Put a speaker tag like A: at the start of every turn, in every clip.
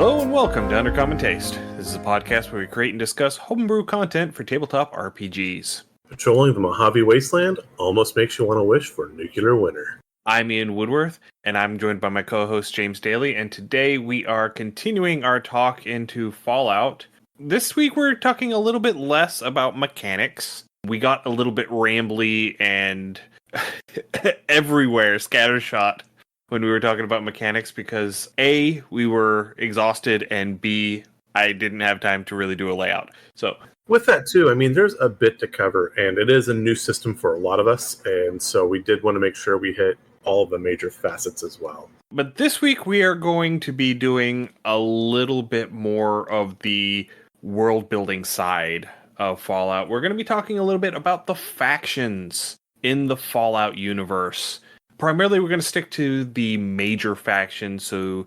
A: Hello and welcome to Undercommon Taste. This is a podcast where we create and discuss homebrew content for tabletop RPGs.
B: Patrolling the Mojave Wasteland almost makes you want to wish for nuclear winter.
A: I'm Ian Woodworth, and I'm joined by my co-host James Daly, and today we are continuing our talk into Fallout. This week we're talking a little bit less about mechanics. We got a little bit rambly and everywhere scattershot when we were talking about mechanics because A, we were exhausted, and B, I didn't have time to really do a layout. So
B: with that too, I mean, there's a bit to cover, and it is a new system for a lot of us, and so we did want to make sure we hit all of the major facets as well.
A: But this week we are going to be doing a little bit more of the world building side of Fallout. We're going to be talking a little bit about the factions in the Fallout universe. Primarily, we're going to stick to the major factions. So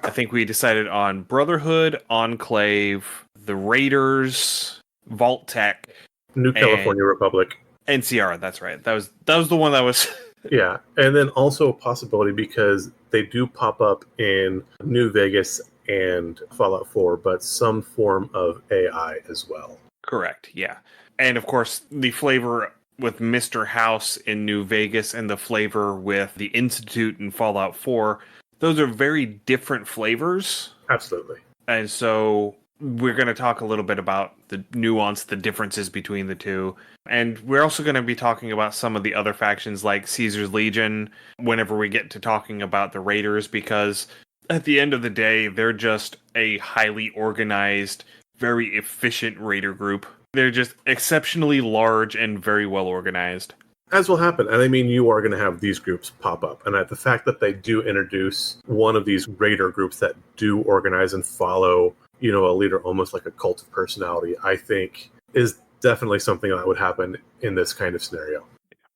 A: I think we decided on Brotherhood, Enclave, the Raiders, Vault-Tec,
B: New California Republic.
A: NCR, that's right. That was the one that was...
B: Yeah, and then also a possibility because they do pop up in New Vegas and Fallout 4, but some form of AI as well.
A: Correct, yeah. And of course, the flavor with Mr. House in New Vegas and the flavor with the Institute in Fallout 4, those are very different flavors.
B: Absolutely.
A: And so we're going to talk a little bit about the nuance, the differences between the two. And we're also going to be talking about some of the other factions like Caesar's Legion whenever we get to talking about the Raiders, because at the end of the day, they're just a highly organized, very efficient raider group. They're just exceptionally large and very well organized.
B: As will happen. And I mean, you are going to have these groups pop up. And the fact that they do introduce one of these raider groups that do organize and follow, a leader almost like a cult of personality, I think is definitely something that would happen in this kind of scenario.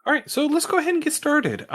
A: All right, so let's go ahead and get started.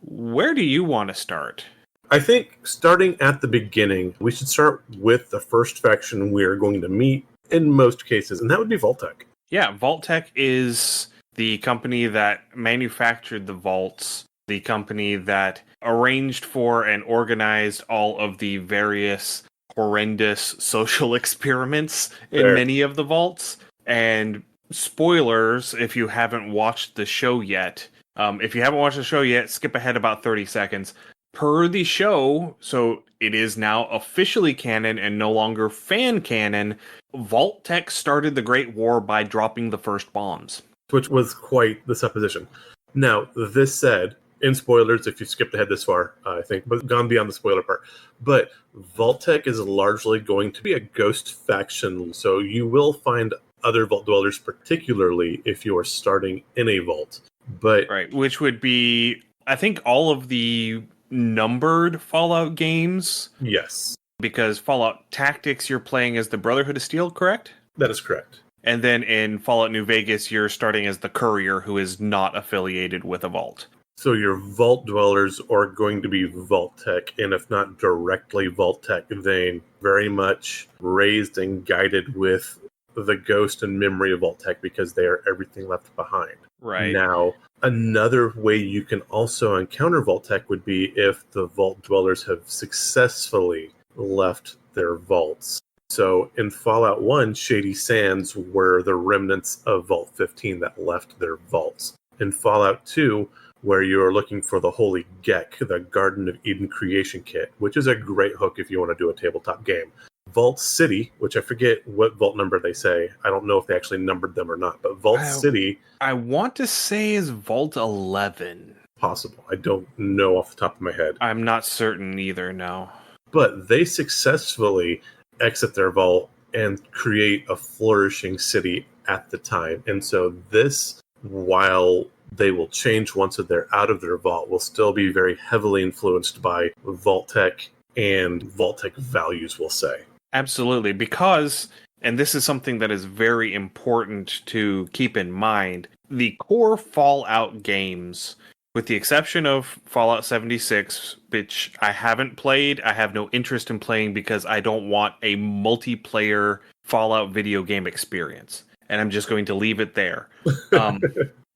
A: Where do you want to start?
B: I think starting at the beginning, we should start with the first faction we're going to meet in most cases, and that would be Vault-Tec.
A: Yeah, Vault-Tec is the company that manufactured the vaults, the company that arranged for and organized all of the various horrendous social experiments in many of the vaults. And spoilers, if you haven't watched the show yet, skip ahead about 30 seconds. Per the show, so it is now officially canon and no longer fan canon, Vault-Tec started the Great War by dropping the first bombs.
B: Which was quite the supposition. Now, this said, in spoilers, if you skipped ahead this far, I think, but gone beyond the spoiler part, but Vault-Tec is largely going to be a ghost faction, so you will find other Vault Dwellers, particularly if you are starting in a vault. But
A: right, which would be, I think, all of the numbered Fallout games.
B: Yes.
A: Because Fallout Tactics, you're playing as the Brotherhood of Steel, correct?
B: That is correct.
A: And then in Fallout New Vegas, you're starting as the Courier, who is not affiliated with a vault.
B: So your Vault Dwellers are going to be Vault-Tec, and if not directly Vault-Tec, then very much raised and guided with the ghost and memory of Vault-Tec because they are everything left behind.
A: Right.
B: Now, another way you can also encounter Vault-Tec would be if the Vault Dwellers have successfully left their vaults. So in Fallout 1, Shady Sands were the remnants of Vault 15 that left their vaults. In Fallout 2, where you're looking for the Holy Gek, the Garden of Eden creation kit, which is a great hook if you want to do a tabletop game. Vault City, which I forget what vault number they say. I don't know if they actually numbered them or not, but Vault City...
A: I want to say is Vault 11.
B: Possible. I don't know off the top of my head.
A: I'm not certain either, no.
B: But they successfully exit their vault and create a flourishing city at the time. And so this, while they will change once they're out of their vault, will still be very heavily influenced by Vault-Tec and Vault-Tec values, we'll say.
A: Absolutely, because, and this is something that is very important to keep in mind, the core Fallout games, with the exception of Fallout 76, which I haven't played, I have no interest in playing because I don't want a multiplayer Fallout video game experience. And I'm just going to leave it there.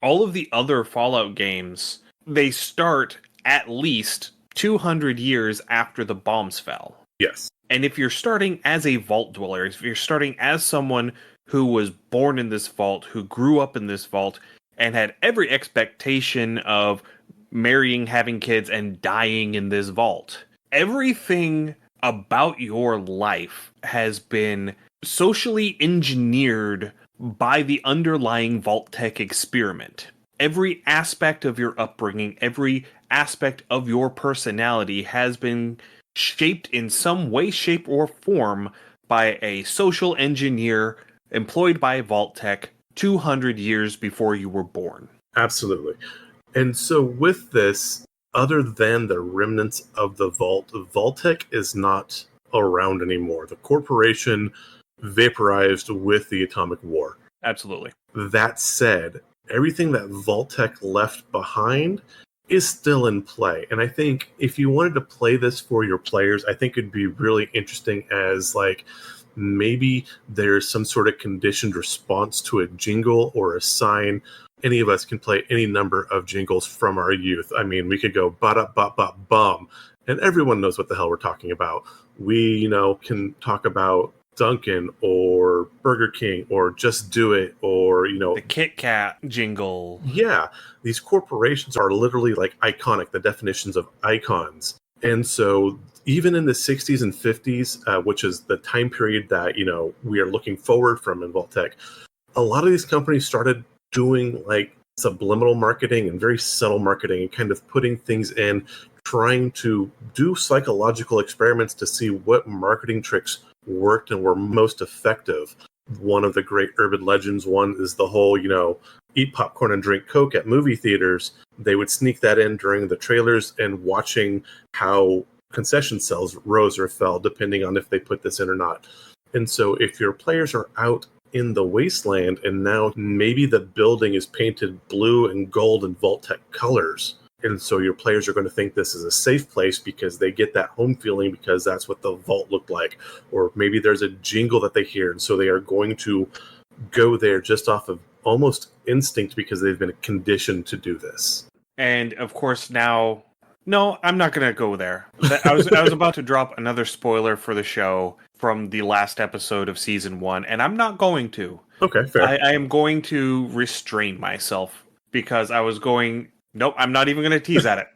A: All of the other Fallout games, they start at least 200 years after the bombs fell.
B: Yes.
A: And if you're starting as a vault dweller, if you're starting as someone who was born in this vault, who grew up in this vault, and had every expectation of marrying, having kids, and dying in this vault, everything about your life has been socially engineered by the underlying Vault-Tec experiment. Every aspect of your upbringing, every aspect of your personality has been shaped in some way, shape, or form by a social engineer employed by Vault-Tec 200 years before you were born.
B: Absolutely. And so with this, other than the remnants of the Vault, Vault-Tec is not around anymore. The corporation vaporized with the atomic war.
A: Absolutely.
B: That said, everything that Vault-Tec left behind is still in play. And I think if you wanted to play this for your players, I think it'd be really interesting as like maybe there's some sort of conditioned response to a jingle or a sign. Any of us can play any number of jingles from our youth. I mean, we could go ba-da-ba-ba-bum, and everyone knows what the hell we're talking about. We, can talk about Dunkin' or Burger King or Just Do It or,
A: The Kit Kat jingle.
B: Yeah, these corporations are literally like iconic, the definitions of icons. And so even in the 60s and 50s, which is the time period that, we are looking forward from in Vault-Tec, a lot of these companies started doing like subliminal marketing and very subtle marketing and kind of putting things in, trying to do psychological experiments to see what marketing tricks worked and were most effective. One of the great urban legends one is the whole, eat popcorn and drink Coke at movie theaters. They would sneak that in during the trailers and watching how concession sales rose or fell depending on if they put this in or not. And so if your players are out in the Wasteland and now maybe the building is painted blue and gold and Vault-Tec colors, and so your players are going to think this is a safe place because they get that home feeling because that's what the vault looked like. Or maybe there's a jingle that they hear, and so they are going to go there just off of almost instinct because they've been conditioned to do this.
A: And of course now, no, I'm not going to go there. I was about to drop another spoiler for the show from the last episode of season 1, and I'm not going to.
B: Okay, fair.
A: I am going to restrain myself because I was going, nope, I'm not even going to tease at it.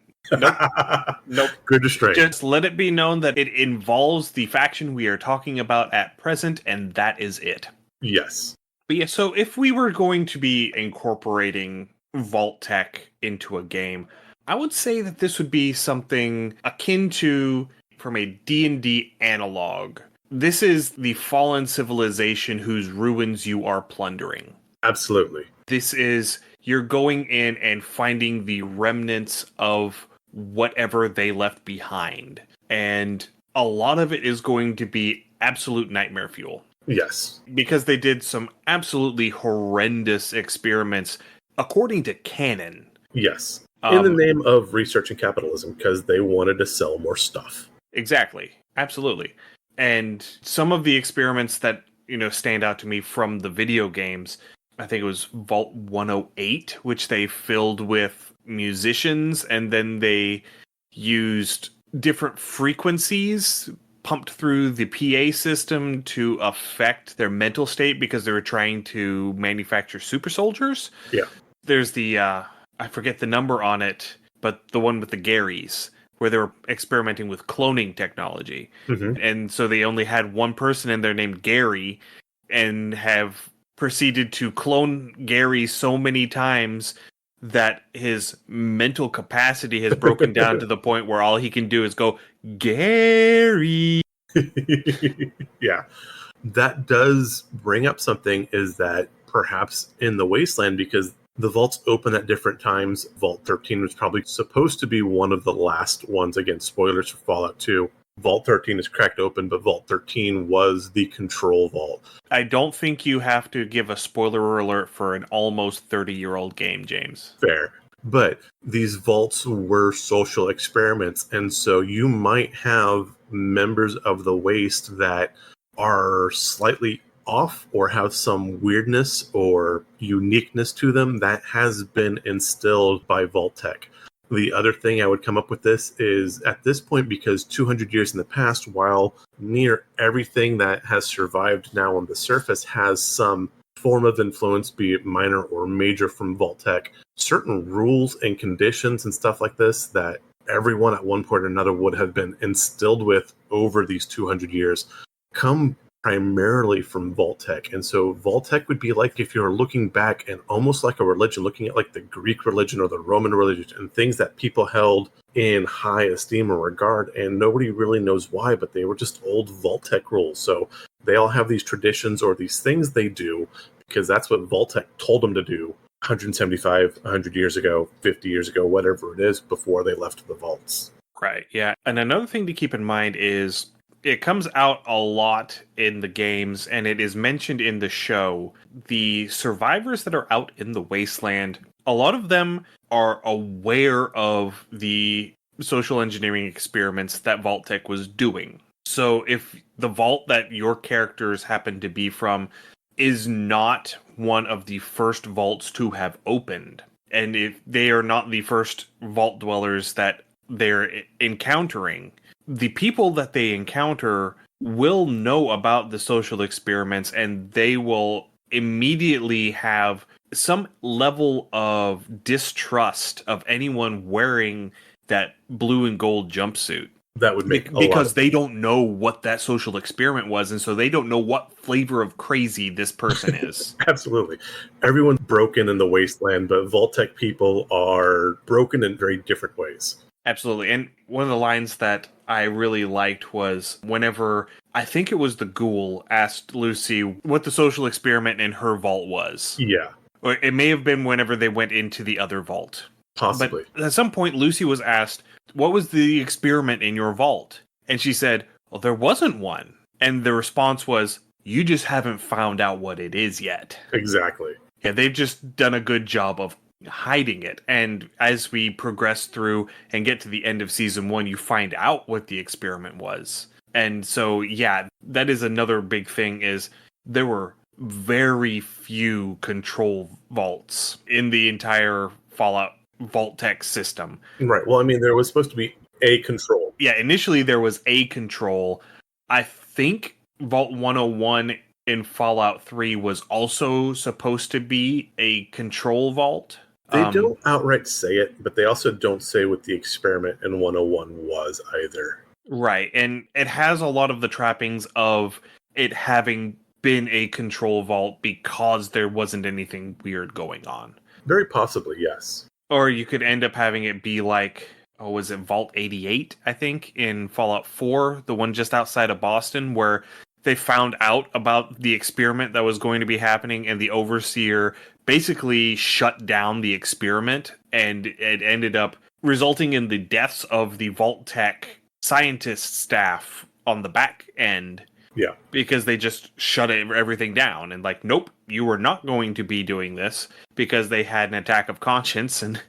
A: Nope.
B: Good restraint.
A: Just let it be known that it involves the faction we are talking about at present, and that is it.
B: Yes.
A: But yeah, so if we were going to be incorporating Vault-Tec into a game, I would say that this would be something akin to, from a D&D analog, this is the fallen civilization whose ruins you are plundering.
B: Absolutely.
A: This is, you're going in and finding the remnants of whatever they left behind. And a lot of it is going to be absolute nightmare fuel.
B: Yes.
A: Because they did some absolutely horrendous experiments, according to canon.
B: Yes. In the name of research and capitalism, because they wanted to sell more stuff.
A: Exactly. Absolutely. And some of the experiments that, stand out to me from the video games, I think it was Vault 108, which they filled with musicians, and then they used different frequencies pumped through the PA system to affect their mental state because they were trying to manufacture super soldiers.
B: Yeah.
A: There's the, I forget the number on it, but the one with the Garys, where they were experimenting with cloning technology.
B: Mm-hmm.
A: And so they only had one person in there named Gary, and have proceeded to clone Gary so many times that his mental capacity has broken down to the point where all he can do is go, Gary.
B: Yeah. That does bring up something, is that perhaps in the Wasteland, because the vaults open at different times, Vault 13 was probably supposed to be one of the last ones. Again, spoilers for Fallout 2. Vault 13 is cracked open, but Vault 13 was the control vault.
A: I don't think you have to give a spoiler alert for an almost 30-year-old game, James.
B: Fair. But these vaults were social experiments, and so you might have members of the Waste that are slightly off or have some weirdness or uniqueness to them that has been instilled by Vault-Tec. The other thing I would come up with this is at this point, because 200 years in the past, while near everything that has survived now on the surface has some form of influence, be it minor or major, from Vault-Tec, certain rules and conditions and stuff like this that everyone at one point or another would have been instilled with over these 200 years come primarily from Vault-Tec. And so Vault-Tec would be like if you're looking back and almost like a religion, looking at like the Greek religion or the Roman religion and things that people held in high esteem or regard, and nobody really knows why, but they were just old Vault-Tec rules. So they all have these traditions or these things they do because that's what Vault-Tec told them to do 175, 100 years ago, 50 years ago, whatever it is, before they left the vaults.
A: Right, yeah. And another thing to keep in mind is it comes out a lot in the games, and it is mentioned in the show. The survivors that are out in the Wasteland, a lot of them are aware of the social engineering experiments that Vault-Tec was doing. So if the vault that your characters happen to be from is not one of the first vaults to have opened, and if they are not the first vault dwellers that they're encountering, the people that they encounter will know about the social experiments, and they will immediately have some level of distrust of anyone wearing that blue and gold jumpsuit.
B: That would make
A: because they don't know what that social experiment was, and so they don't know what flavor of crazy this person is.
B: Absolutely. Everyone's broken in the Wasteland, but Vault-Tec people are broken in very different ways.
A: Absolutely. And one of the lines that I really liked was whenever, I think it was the ghoul, asked Lucy what the social experiment in her vault was.
B: Yeah.
A: Or it may have been whenever they went into the other vault.
B: Possibly.
A: But at some point, Lucy was asked, what was the experiment in your vault? And she said, well, there wasn't one. And the response was, you just haven't found out what it is yet.
B: Exactly.
A: Yeah, they've just done a good job of hiding it. And as we progress through and get to the end of season 1, you find out what the experiment was. And so, yeah, that is another big thing, is there were very few control vaults in the entire Fallout Vault-Tec system.
B: Right. Well, I mean, there was supposed to be a control.
A: Yeah, initially there was a control. I think Vault 101 in Fallout 3 was also supposed to be a control vault.
B: They don't outright say it, but they also don't say what the experiment in 101 was either.
A: Right, and it has a lot of the trappings of it having been a control vault because there wasn't anything weird going on.
B: Very possibly, yes.
A: Or you could end up having it be like, was it Vault 88, I think, in Fallout 4, the one just outside of Boston, where they found out about the experiment that was going to be happening, and the Overseer basically shut down the experiment, and it ended up resulting in the deaths of the Vault-Tec scientist staff on the back end.
B: Yeah.
A: Because they just shut everything down and like, nope, you were not going to be doing this, because they had an attack of conscience. And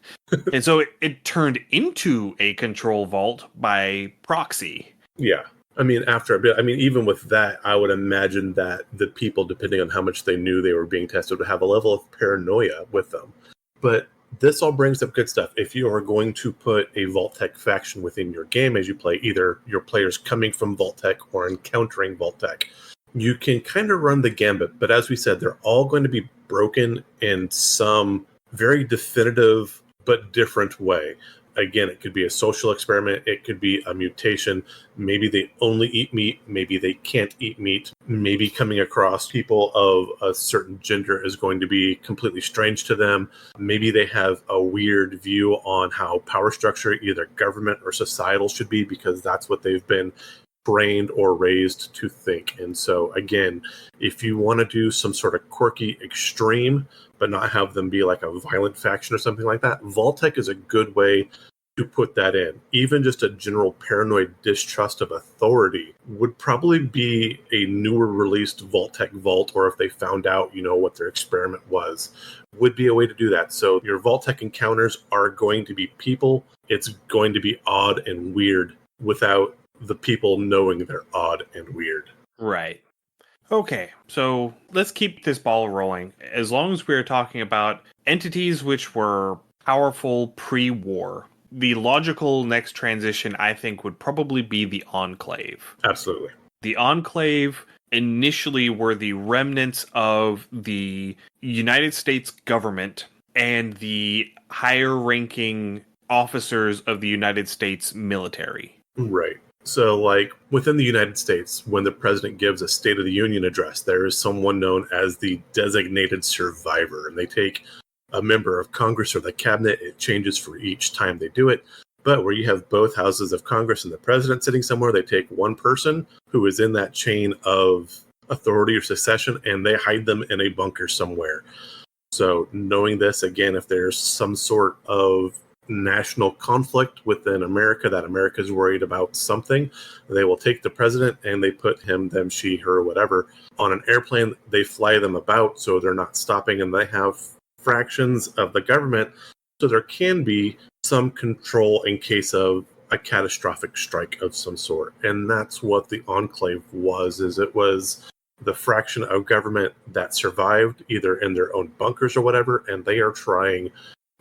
A: and so it turned into a control vault by proxy.
B: Yeah. I mean, after a bit, I mean, even with that, I would imagine that the people, depending on how much they knew they were being tested, would have a level of paranoia with them. But this all brings up good stuff. If you are going to put a Vault-Tec faction within your game as you play, either your players coming from Vault-Tec or encountering Vault-Tec, you can kind of run the gambit. But as we said, they're all going to be broken in some very definitive but different way. Again, it could be a social experiment. It could be a mutation. Maybe they only eat meat. Maybe they can't eat meat. Maybe coming across people of a certain gender is going to be completely strange to them. Maybe they have a weird view on how power structure, either government or societal, should be, because that's what they've been trained or raised to think. And so, again, if you want to do some sort of quirky extreme, but not have them be like a violent faction or something like that, Vault-Tec is a good way to put that in. Even just a general paranoid distrust of authority would probably be a newer released Vault-Tec vault, or if they found out, what their experiment was, would be a way to do that. So your Vault-Tec encounters are going to be people. It's going to be odd and weird without the people knowing they're odd and weird.
A: Right. Okay, so let's keep this ball rolling. As long as we're talking about entities which were powerful pre-war, the logical next transition, I think, would probably be the Enclave.
B: Absolutely.
A: The Enclave initially were the remnants of the United States government and the higher ranking officers of the United States military.
B: Right. So, like, within the United States, when the president gives a State of the Union address, there is someone known as the designated survivor, and they take a member of Congress or the cabinet. It changes for each time they do it. But where you have both houses of Congress and the president sitting somewhere, they take one person who is in that chain of authority or succession, and they hide them in a bunker somewhere. So, knowing this, again, if there's some sort of national conflict within America that America is worried about something, they will take the president and they put him, them, she, her, whatever, on an airplane. They fly them about so they're not stopping, and they have fractions of the government, so there can be some control in case of a catastrophic strike of some sort. And that's what the Enclave was, is it was the fraction of government that survived either in their own bunkers or whatever, and they are trying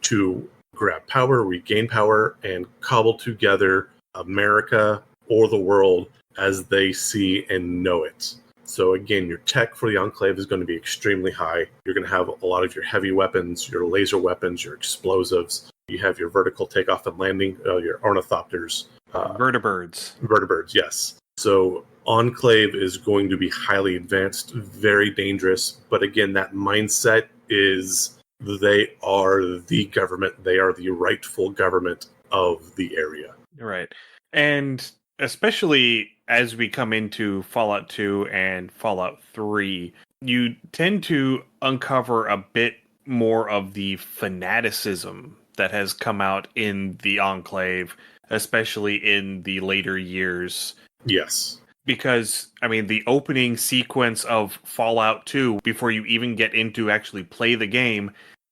B: to grab power, regain power, and cobble together America or the world as they see and know it. So again, your tech for the Enclave is going to be extremely high. You're going to have a lot of your heavy weapons, your laser weapons, your explosives. You have your vertical takeoff and landing, your ornithopters. Vertibirds, yes. So Enclave is going to be highly advanced, very dangerous. But again, that mindset is they are the government. They are the rightful government of the area.
A: Right. And especially as we come into Fallout 2 and Fallout 3, you tend to uncover a bit more of the fanaticism that has come out in the Enclave, especially in the later years.
B: Yes.
A: Because, I mean, the opening sequence of Fallout 2, before you even get into actually play the game,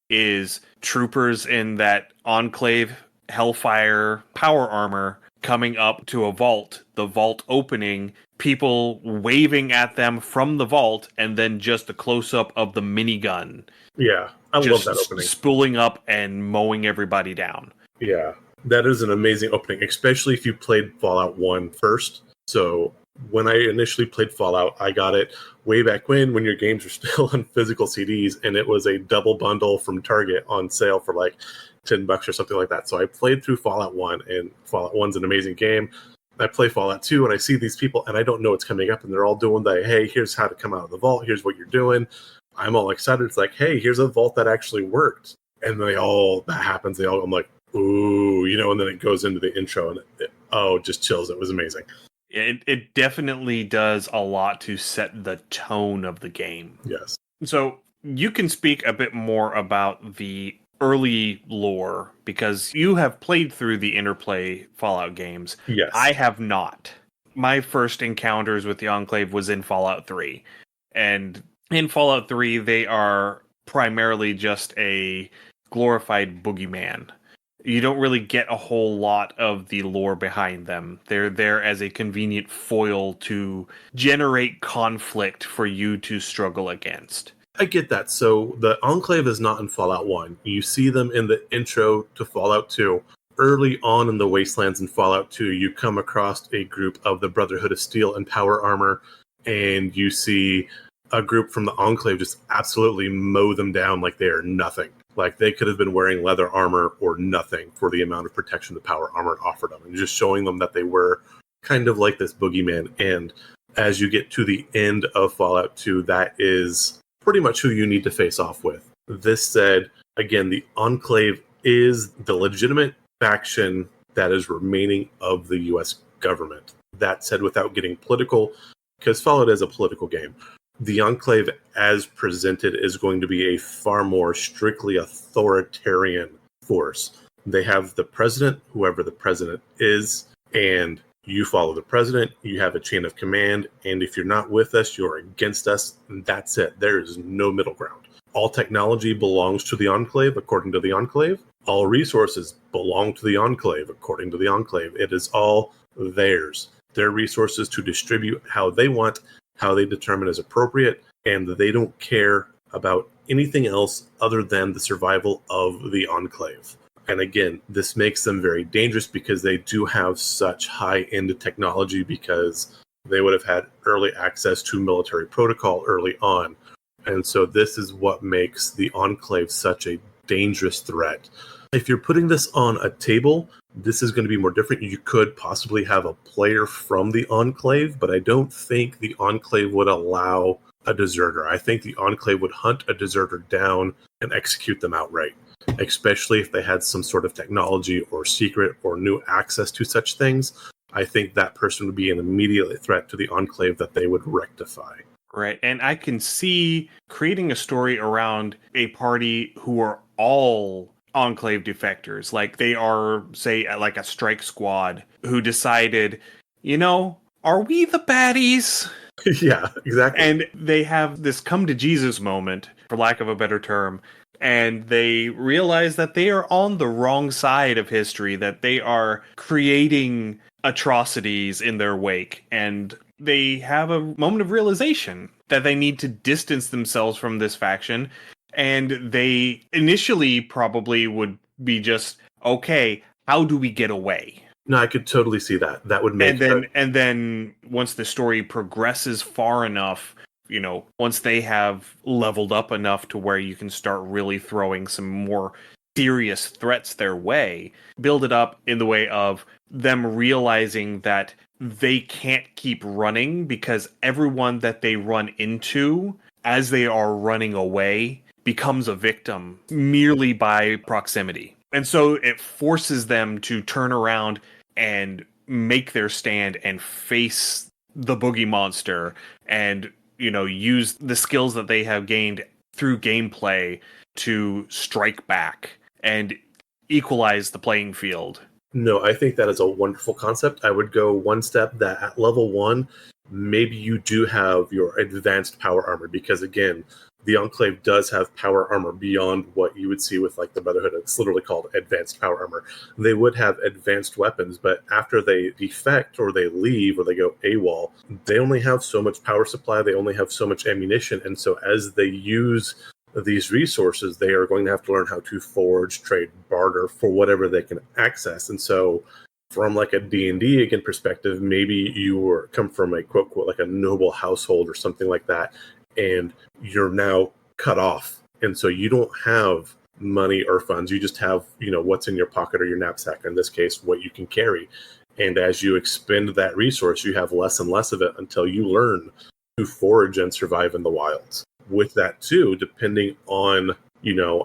A: is troopers in that Enclave Hellfire power armor coming up to a vault, the vault opening, people waving at them from the vault, and then just a close-up of the minigun.
B: Yeah, I love that opening.
A: Spooling up and mowing everybody down.
B: Yeah, that is an amazing opening, especially if you played Fallout 1 first. So when I initially played Fallout, I got it way back when your games were still on physical CDs, and it was a double bundle from Target on sale for like $10 or something like that. So I played through Fallout 1, and Fallout 1's an amazing game. I play Fallout 2, and I see these people, and I don't know what's coming up, and they're all doing the, hey, here's how to come out of the vault, here's what you're doing. I'm all excited. It's like, hey, here's a vault that actually worked. And that happens. I'm like, ooh, and then it goes into the intro, and just chills. It was amazing.
A: It definitely does a lot to set the tone of the game.
B: Yes.
A: So you can speak a bit more about the early lore, because you have played through the Interplay Fallout games.
B: Yes.
A: I have not. My first encounters with the Enclave was in Fallout 3. And in Fallout 3, they are primarily just a glorified boogeyman. You don't really get a whole lot of the lore behind them. They're there as a convenient foil to generate conflict for you to struggle against.
B: I get that. So the Enclave is not in Fallout 1. You see them in the intro to Fallout 2. Early on in the Wastelands in Fallout 2, you come across a group of the Brotherhood of Steel in power armor, and you see a group from the Enclave just absolutely mow them down like they are nothing. Like they could have been wearing leather armor or nothing for the amount of protection the power armor offered them. And just showing them that they were kind of like this boogeyman. And as you get to the end of Fallout 2, that is pretty much who you need to face off with. This said, again, the Enclave is the legitimate faction that is remaining of the U.S. government. That said, without getting political, because Fallout is a political game, the Enclave as presented is going to be a far more strictly authoritarian force. They have the president, whoever the president is, and you follow the president. You have a chain of command, and if you're not with us, you're against us, and that's it. There is no middle ground. All technology belongs to the Enclave, according to the Enclave. All resources belong to the Enclave, according to the Enclave. It is all theirs. Their resources to distribute how they want, how they determine is appropriate, and they don't care about anything else other than the survival of the Enclave. And again, this makes them very dangerous because they do have such high-end technology because they would have had early access to military protocol early on. And so this is what makes the Enclave such a dangerous threat. If you're putting this on a table, this is going to be more different. You could possibly have a player from the Enclave, but I don't think the Enclave would allow a deserter. I think the Enclave would hunt a deserter down and execute them outright, especially if they had some sort of technology or secret or new access to such things. I think that person would be an immediate threat to the Enclave that they would rectify.
A: Right. And I can see creating a story around a party who are all Enclave defectors. Like they are, say, like a strike squad who decided, are we the baddies?
B: Yeah, exactly.
A: And they have this come to Jesus moment, for lack of a better term. And they realize that they are on the wrong side of history, that they are creating atrocities in their wake. And they have a moment of realization that they need to distance themselves from this faction. And they initially probably would be just, okay, how do we get away?
B: No, I could totally see that. That would make
A: And then once the story progresses far enough, once they have leveled up enough to where you can start really throwing some more serious threats their way, build it up in the way of them realizing that they can't keep running because everyone that they run into as they are running away becomes a victim merely by proximity. And so it forces them to turn around and make their stand and face the boogie monster and, use the skills that they have gained through gameplay to strike back and equalize the playing field.
B: No, I think that is a wonderful concept. I would go one step that at level 1, maybe you do have your advanced power armor because, again, the Enclave does have power armor beyond what you would see with like the Brotherhood. It's literally called advanced power armor. They would have advanced weapons, but after they defect or they leave or they go AWOL, they only have so much power supply. They only have so much ammunition. And so as they use these resources, they are going to have to learn how to forge, trade, barter for whatever they can access. And so from like a D&D again perspective, maybe you come from a quote like a noble household or something like that, and you're now cut off. And so you don't have money or funds. You just have, what's in your pocket or your knapsack, in this case, what you can carry. And as you expend that resource, you have less and less of it until you learn to forage and survive in the wilds. With that too, depending on,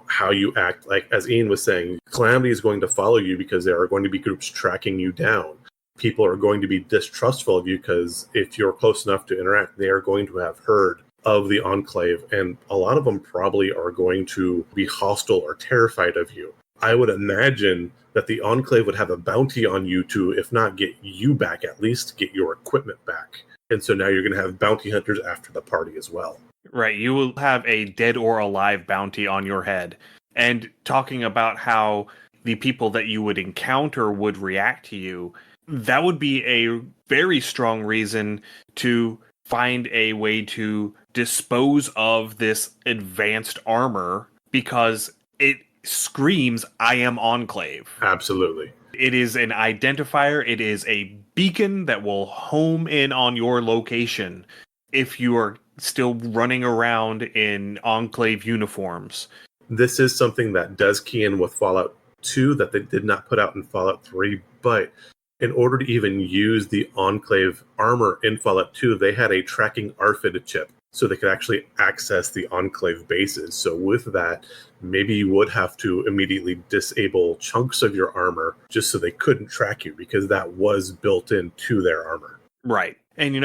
B: how you act, like as Ian was saying, Calamity is going to follow you because there are going to be groups tracking you down. People are going to be distrustful of you because if you're close enough to interact, they are going to have heard of the Enclave, and a lot of them probably are going to be hostile or terrified of you. I would imagine that the Enclave would have a bounty on you to, if not get you back, at least get your equipment back. And so now you're going to have bounty hunters after the party as well.
A: Right, you will have a dead or alive bounty on your head. And talking about how the people that you would encounter would react to you, that would be a very strong reason to find a way to dispose of this advanced armor because it screams, I am Enclave.
B: Absolutely.
A: It is an identifier. It is a beacon that will home in on your location if you are still running around in Enclave uniforms.
B: This is something that does key in with Fallout 2 that they did not put out in Fallout 3, but in order to even use the Enclave armor in Fallout 2, they had a tracking RFID chip so they could actually access the Enclave bases. So with that, maybe you would have to immediately disable chunks of your armor just so they couldn't track you because that was built into their armor.
A: Right. And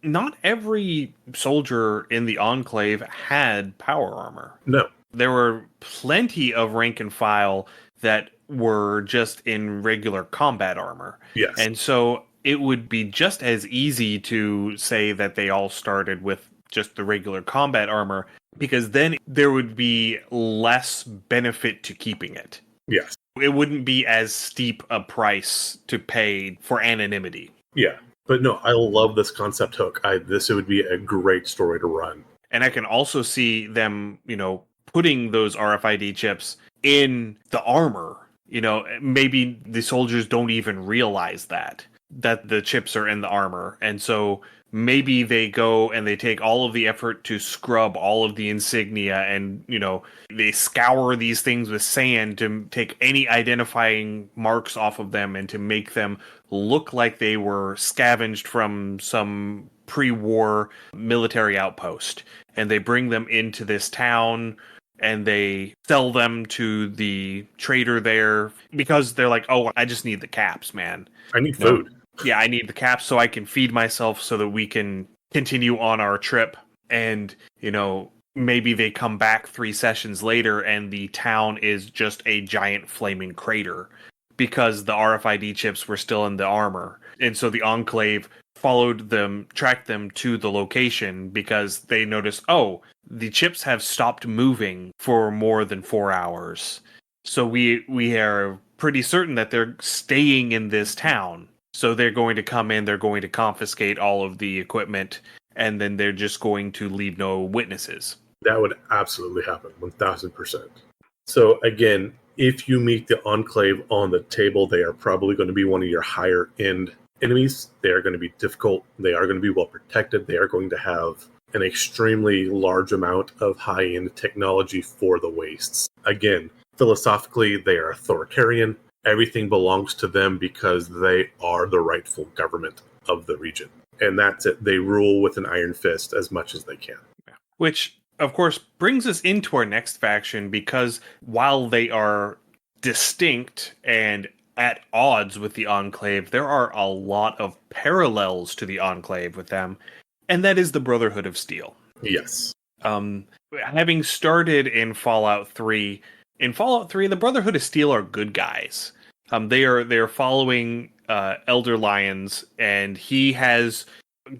A: not every soldier in the Enclave had power armor.
B: No.
A: There were plenty of rank and file that were just in regular combat armor.
B: Yes.
A: And so it would be just as easy to say that they all started with just the regular combat armor, because then there would be less benefit to keeping it.
B: Yes.
A: It wouldn't be as steep a price to pay for anonymity.
B: Yeah. But no, I love this concept hook. This would be a great story to run.
A: And I can also see them, putting those RFID chips in the armor maybe the soldiers don't even realize that the chips are in the armor. And so maybe they go and they take all of the effort to scrub all of the insignia and, they scour these things with sand to take any identifying marks off of them and to make them look like they were scavenged from some pre-war military outpost. And they bring them into this town and they sell them to the trader there because they're like, oh, I just need the caps, man.
B: I need food.
A: Yeah, I need the caps so I can feed myself so that we can continue on our trip. And, maybe they come back 3 sessions later and the town is just a giant flaming crater because the RFID chips were still in the armor. And so the Enclave tracked them to the location because they noticed, oh, the chips have stopped moving for more than 4 hours. So we are pretty certain that they're staying in this town. So they're going to come in, they're going to confiscate all of the equipment, and then they're just going to leave no witnesses.
B: That would absolutely happen, 1000%. So again, if you meet the Enclave on the table, they are probably going to be one of your higher end enemies. They are going to be difficult. They are going to be well protected. They are going to have an extremely large amount of high-end technology for the wastes. Again, philosophically, they are authoritarian. Everything belongs to them because they are the rightful government of the region. And that's it. They rule with an iron fist as much as they can.
A: Which, of course, brings us into our next faction because while they are distinct and at odds with the Enclave, there are a lot of parallels to the Enclave with them, and that is the Brotherhood of Steel.
B: Yes.
A: Having started in Fallout 3, the Brotherhood of Steel are good guys. They are following Elder Lyons, and he has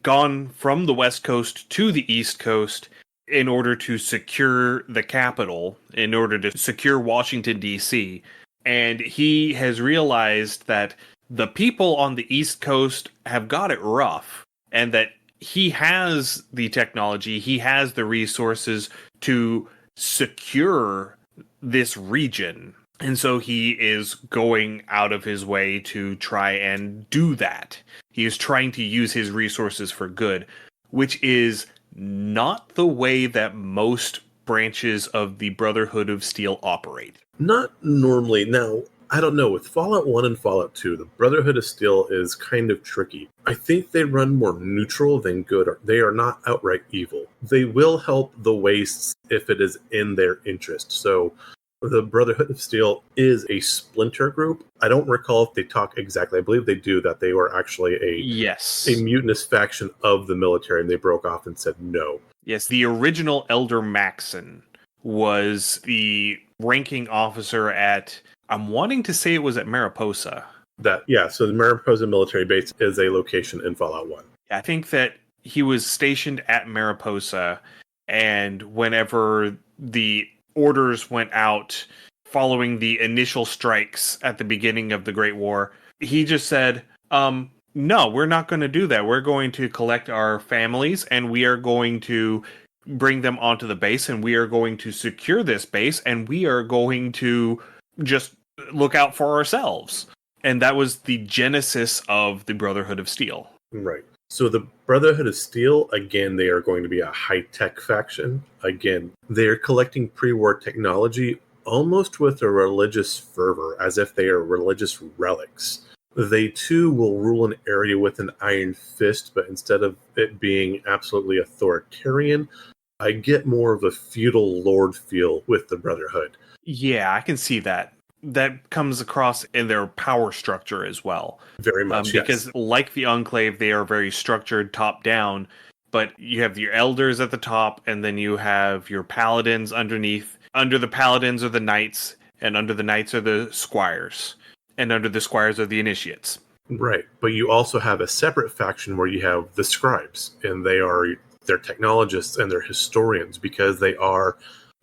A: gone from the West Coast to the East Coast in order to secure the capital, in order to secure Washington, D.C., and he has realized that the people on the East Coast have got it rough, and that he has the technology, he has the resources to secure this region. And so he is going out of his way to try and do that. He is trying to use his resources for good, which is not the way that most branches of the Brotherhood of Steel operate.
B: Not normally. Now, I don't know. With Fallout 1 and Fallout 2, the Brotherhood of Steel is kind of tricky. I think they run more neutral than good. They are not outright evil. They will help the wastes if it is in their interest. So the Brotherhood of Steel is a splinter group. I don't recall if they talk exactly. I believe they do, that they were actually a mutinous faction of the military, and they broke off and said no.
A: Yes, the original Elder Maxon was the ranking officer at, I'm wanting to say it was at Mariposa.
B: So the Mariposa military base is a location in Fallout 1.
A: I think that he was stationed at Mariposa, and whenever the orders went out following the initial strikes at the beginning of the Great War, he just said, no, we're not going to do that. We're going to collect our families and we are going to bring them onto the base and we are going to secure this base and we are going to just look out for ourselves. And that was the genesis of the Brotherhood of Steel.
B: Right. So the Brotherhood of Steel, again, they are going to be a high-tech faction. Again, they're collecting pre-war technology almost with a religious fervor, as if they are religious relics. They, too, will rule an area with an iron fist, but instead of it being absolutely authoritarian, I get more of a feudal lord feel with the Brotherhood.
A: Yeah, I can see that. That comes across in their power structure as well.
B: Very much,
A: because like the Enclave, they are very structured top-down, but you have your elders at the top, and then you have your paladins underneath. Under the paladins are the knights, and under the knights are the squires, and under the squires are the initiates.
B: Right, but you also have a separate faction where you have the scribes, and they're technologists and they're historians, because they are,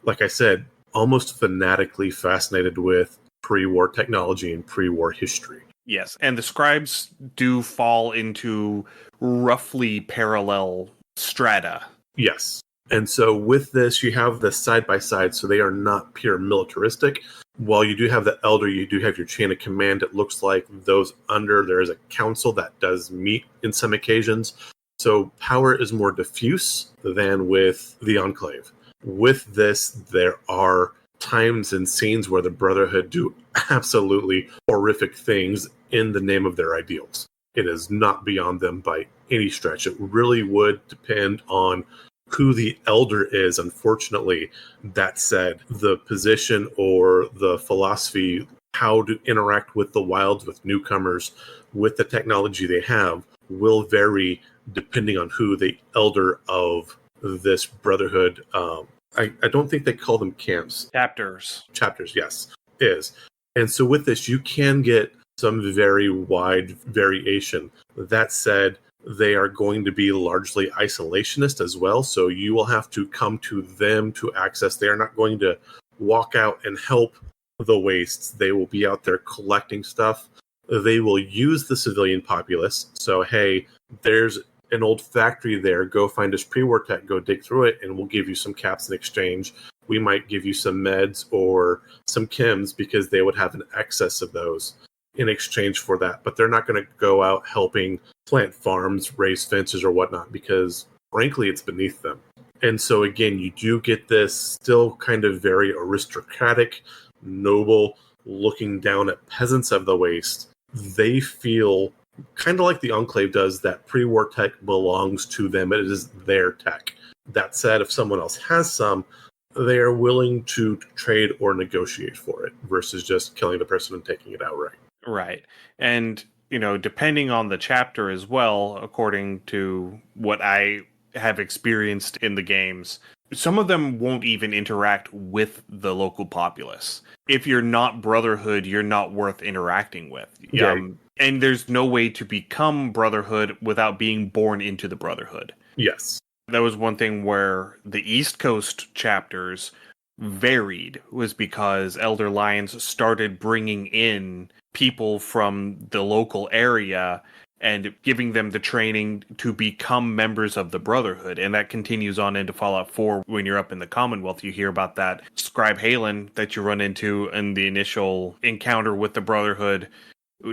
B: like I said, almost fanatically fascinated with pre-war technology and pre-war history.
A: Yes, and the scribes do fall into roughly parallel strata.
B: Yes. And so with this, you have the side by side, so they are not pure militaristic. While you do have the elder, you do have your chain of command. It looks like those under, there is a council that does meet in some occasions. So power is more diffuse than with the Enclave. With this, there are times and scenes where the Brotherhood do absolutely horrific things in the name of their ideals. It is not beyond them by any stretch. It really would depend on who the elder is. Unfortunately, that said, the position or the philosophy, how to interact with the wilds, with newcomers, with the technology they have, will vary depending on who the elder of this brotherhood, I don't think they call them camps. Chapters, yes, is. And so with this, you can get some very wide variation. That said, they are going to be largely isolationist as well, so you will have to come to them to access. They are not going to walk out and help the wastes. They will be out there collecting stuff. They will use the civilian populace. So, hey, there's an old factory there. Go find us pre-war tech, go dig through it, and we'll give you some caps in exchange. We might give you some meds or some chems because they would have an excess of those in exchange for that. But they're not going to go out helping plant farms, raise fences, or whatnot because, frankly, it's beneath them. And so, again, you do get this still kind of very aristocratic, noble, looking down at peasants of the waste. They feel kind of like the Enclave does, that pre-war tech belongs to them. It is their tech. That said, if someone else has some, they are willing to trade or negotiate for it versus just killing the person and taking it outright.
A: Right. And, depending on the chapter as well, according to what I have experienced in the games, some of them won't even interact with the local populace. If you're not Brotherhood, you're not worth interacting with.
B: Yeah.
A: And there's no way to become Brotherhood without being born into the Brotherhood.
B: Yes.
A: That was one thing where the East Coast chapters varied, was because Elder Lions started bringing in people from the local area and giving them the training to become members of the Brotherhood. And that continues on into Fallout 4. When you're up in the Commonwealth, you hear about that Scribe Halen that you run into in the initial encounter with the Brotherhood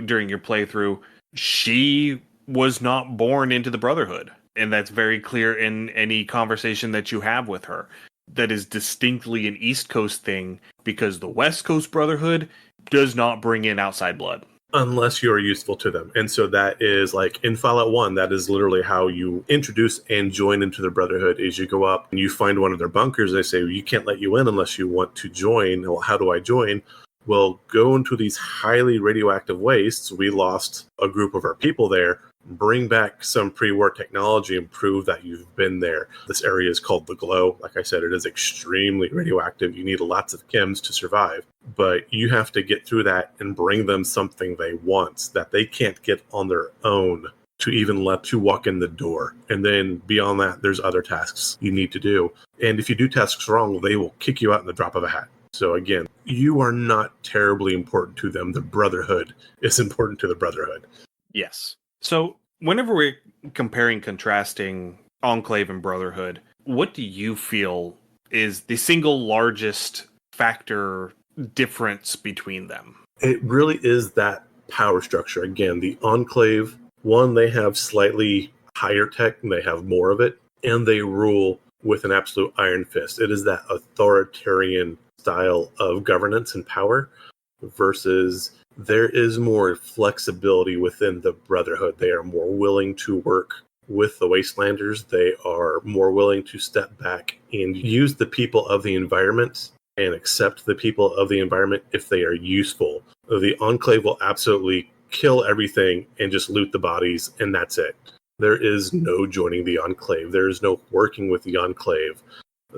A: during your playthrough. She was not born into the Brotherhood. And that's very clear in any conversation that you have with her. That is distinctly an East Coast thing, because the West Coast Brotherhood does not bring in outside blood.
B: Unless you are useful to them. And so that is like in Fallout 1, that is literally how you introduce and join into the Brotherhood, is you go up and you find one of their bunkers. They say, we can't let you in unless you want to join. Well, how do I join? Well, go into these highly radioactive wastes. We lost a group of our people there. Bring back some pre-war technology and prove that you've been there. This area is called the Glow. Like I said, it is extremely radioactive. You need lots of chems to survive. But you have to get through that and bring them something they want that they can't get on their own to even let you walk in the door. And then beyond that, there's other tasks you need to do. And if you do tasks wrong, they will kick you out in the drop of a hat. So again, you are not terribly important to them. The Brotherhood is important to the Brotherhood.
A: Yes. So whenever we're comparing, contrasting Enclave and Brotherhood, what do you feel is the single largest factor difference between them?
B: It really is that power structure. Again, the Enclave, one, they have slightly higher tech and they have more of it, and they rule with an absolute iron fist. It is that authoritarian style of governance and power versus there is more flexibility within the Brotherhood. They are more willing to work with the Wastelanders. They are more willing to step back and use the people of the environment and accept the people of the environment if they are useful. The Enclave will absolutely kill everything and just loot the bodies, and that's it. There is no joining the Enclave. There is no working with the Enclave.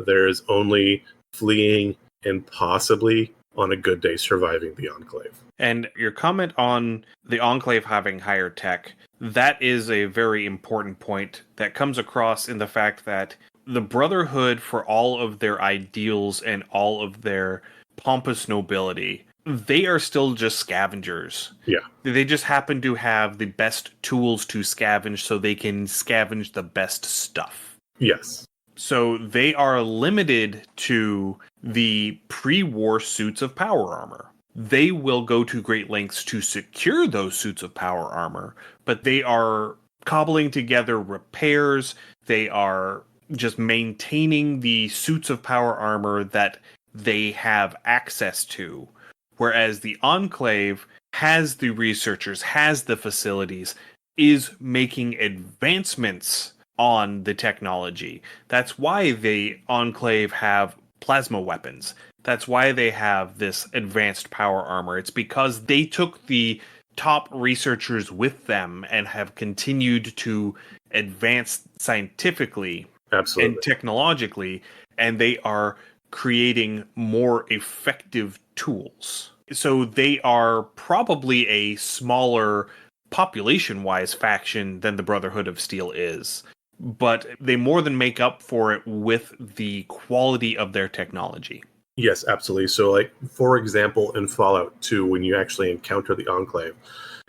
B: There is only fleeing and possibly, on a good day, surviving the Enclave.
A: And your comment on the Enclave having higher tech, that is a very important point that comes across in the fact that the Brotherhood, for all of their ideals and all of their pompous nobility, they are still just scavengers.
B: Yeah.
A: They just happen to have the best tools to scavenge, so they can scavenge the best stuff.
B: Yes.
A: So they are limited to the pre-war suits of power armor. They will go to great lengths to secure those suits of power armor, but they are cobbling together repairs. They are just maintaining the suits of power armor that they have access to. Whereas the Enclave has the researchers, has the facilities, is making advancements on the technology. That's why the Enclave have plasma weapons. That's why they have this advanced power armor. It's because they took the top researchers with them and have continued to advance scientifically and
B: Absolutely.
A: technologically, and they are creating more effective tools. So they are probably a smaller population-wise faction than the Brotherhood of Steel is, but they more than make up for it with the quality of their technology.
B: Yes, absolutely. So, like, for example, in Fallout 2, when you actually encounter the Enclave,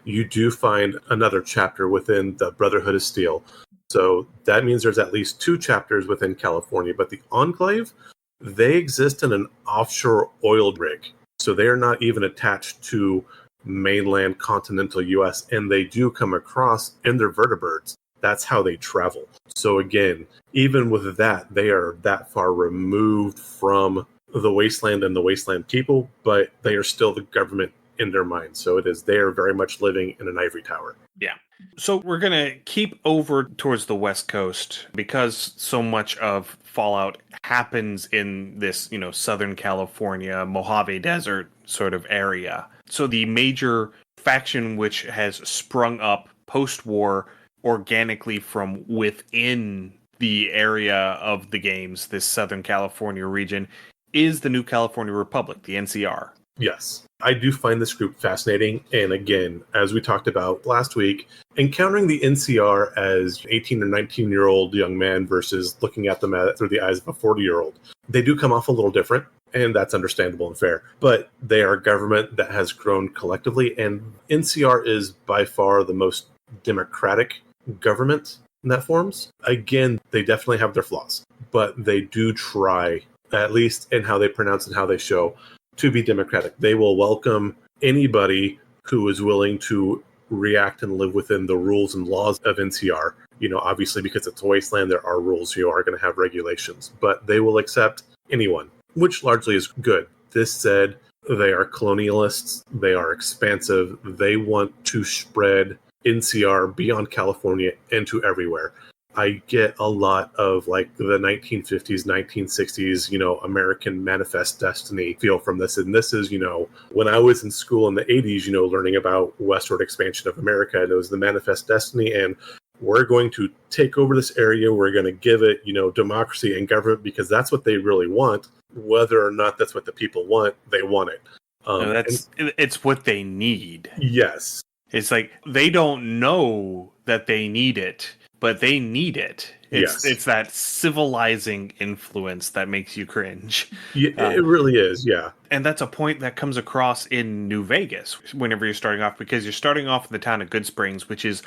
B: you do find another chapter within the Brotherhood of Steel. So that means there's at least 2 chapters within California. But the Enclave, they exist in an offshore oil rig. So they are not even attached to mainland continental US, and they do come across in their vertebrates. That's how they travel. So again, even with that, they are that far removed from the Wasteland and the Wasteland people, but they are still the government in their mind. So they are very much living in an ivory tower.
A: Yeah. So we're going to keep over towards the West Coast because so much of Fallout happens in this, Southern California, Mojave Desert sort of area. So the major faction which has sprung up post-war organically from within the area of the games, this Southern California region, is the New California Republic, the NCR.
B: Yes. I do find this group fascinating. And again, as we talked about last week, encountering the NCR as 18 or 19-year-old young man versus looking at them through the eyes of a 40-year-old, they do come off a little different. And that's understandable and fair. But they are a government that has grown collectively. And NCR is by far the most democratic government that forms. Again, they definitely have their flaws. But they do try, at least in how they pronounce and how they show, to be democratic. They will welcome anybody who is willing to react and live within the rules and laws of NCR. Obviously, because it's a wasteland, there are rules. You are going to have regulations, but they will accept anyone, which largely is good. This said, they are colonialists. They are expansive. They want to spread NCR beyond California into everywhere. I get a lot of like the 1950s, 1960s, American Manifest Destiny feel from this. And this is, when I was in school in the 80s, learning about westward expansion of America, and it was the Manifest Destiny. And we're going to take over this area. We're going to give it, democracy and government because that's what they really want. Whether or not that's what the people want, they want it.
A: It's what they need.
B: Yes.
A: It's like they don't know that they need it, but they need it. It's that civilizing influence that makes you cringe.
B: Yeah, it really is, yeah.
A: And that's a point that comes across in New Vegas whenever you're starting off, because you're starting off in the town of Good Springs, which is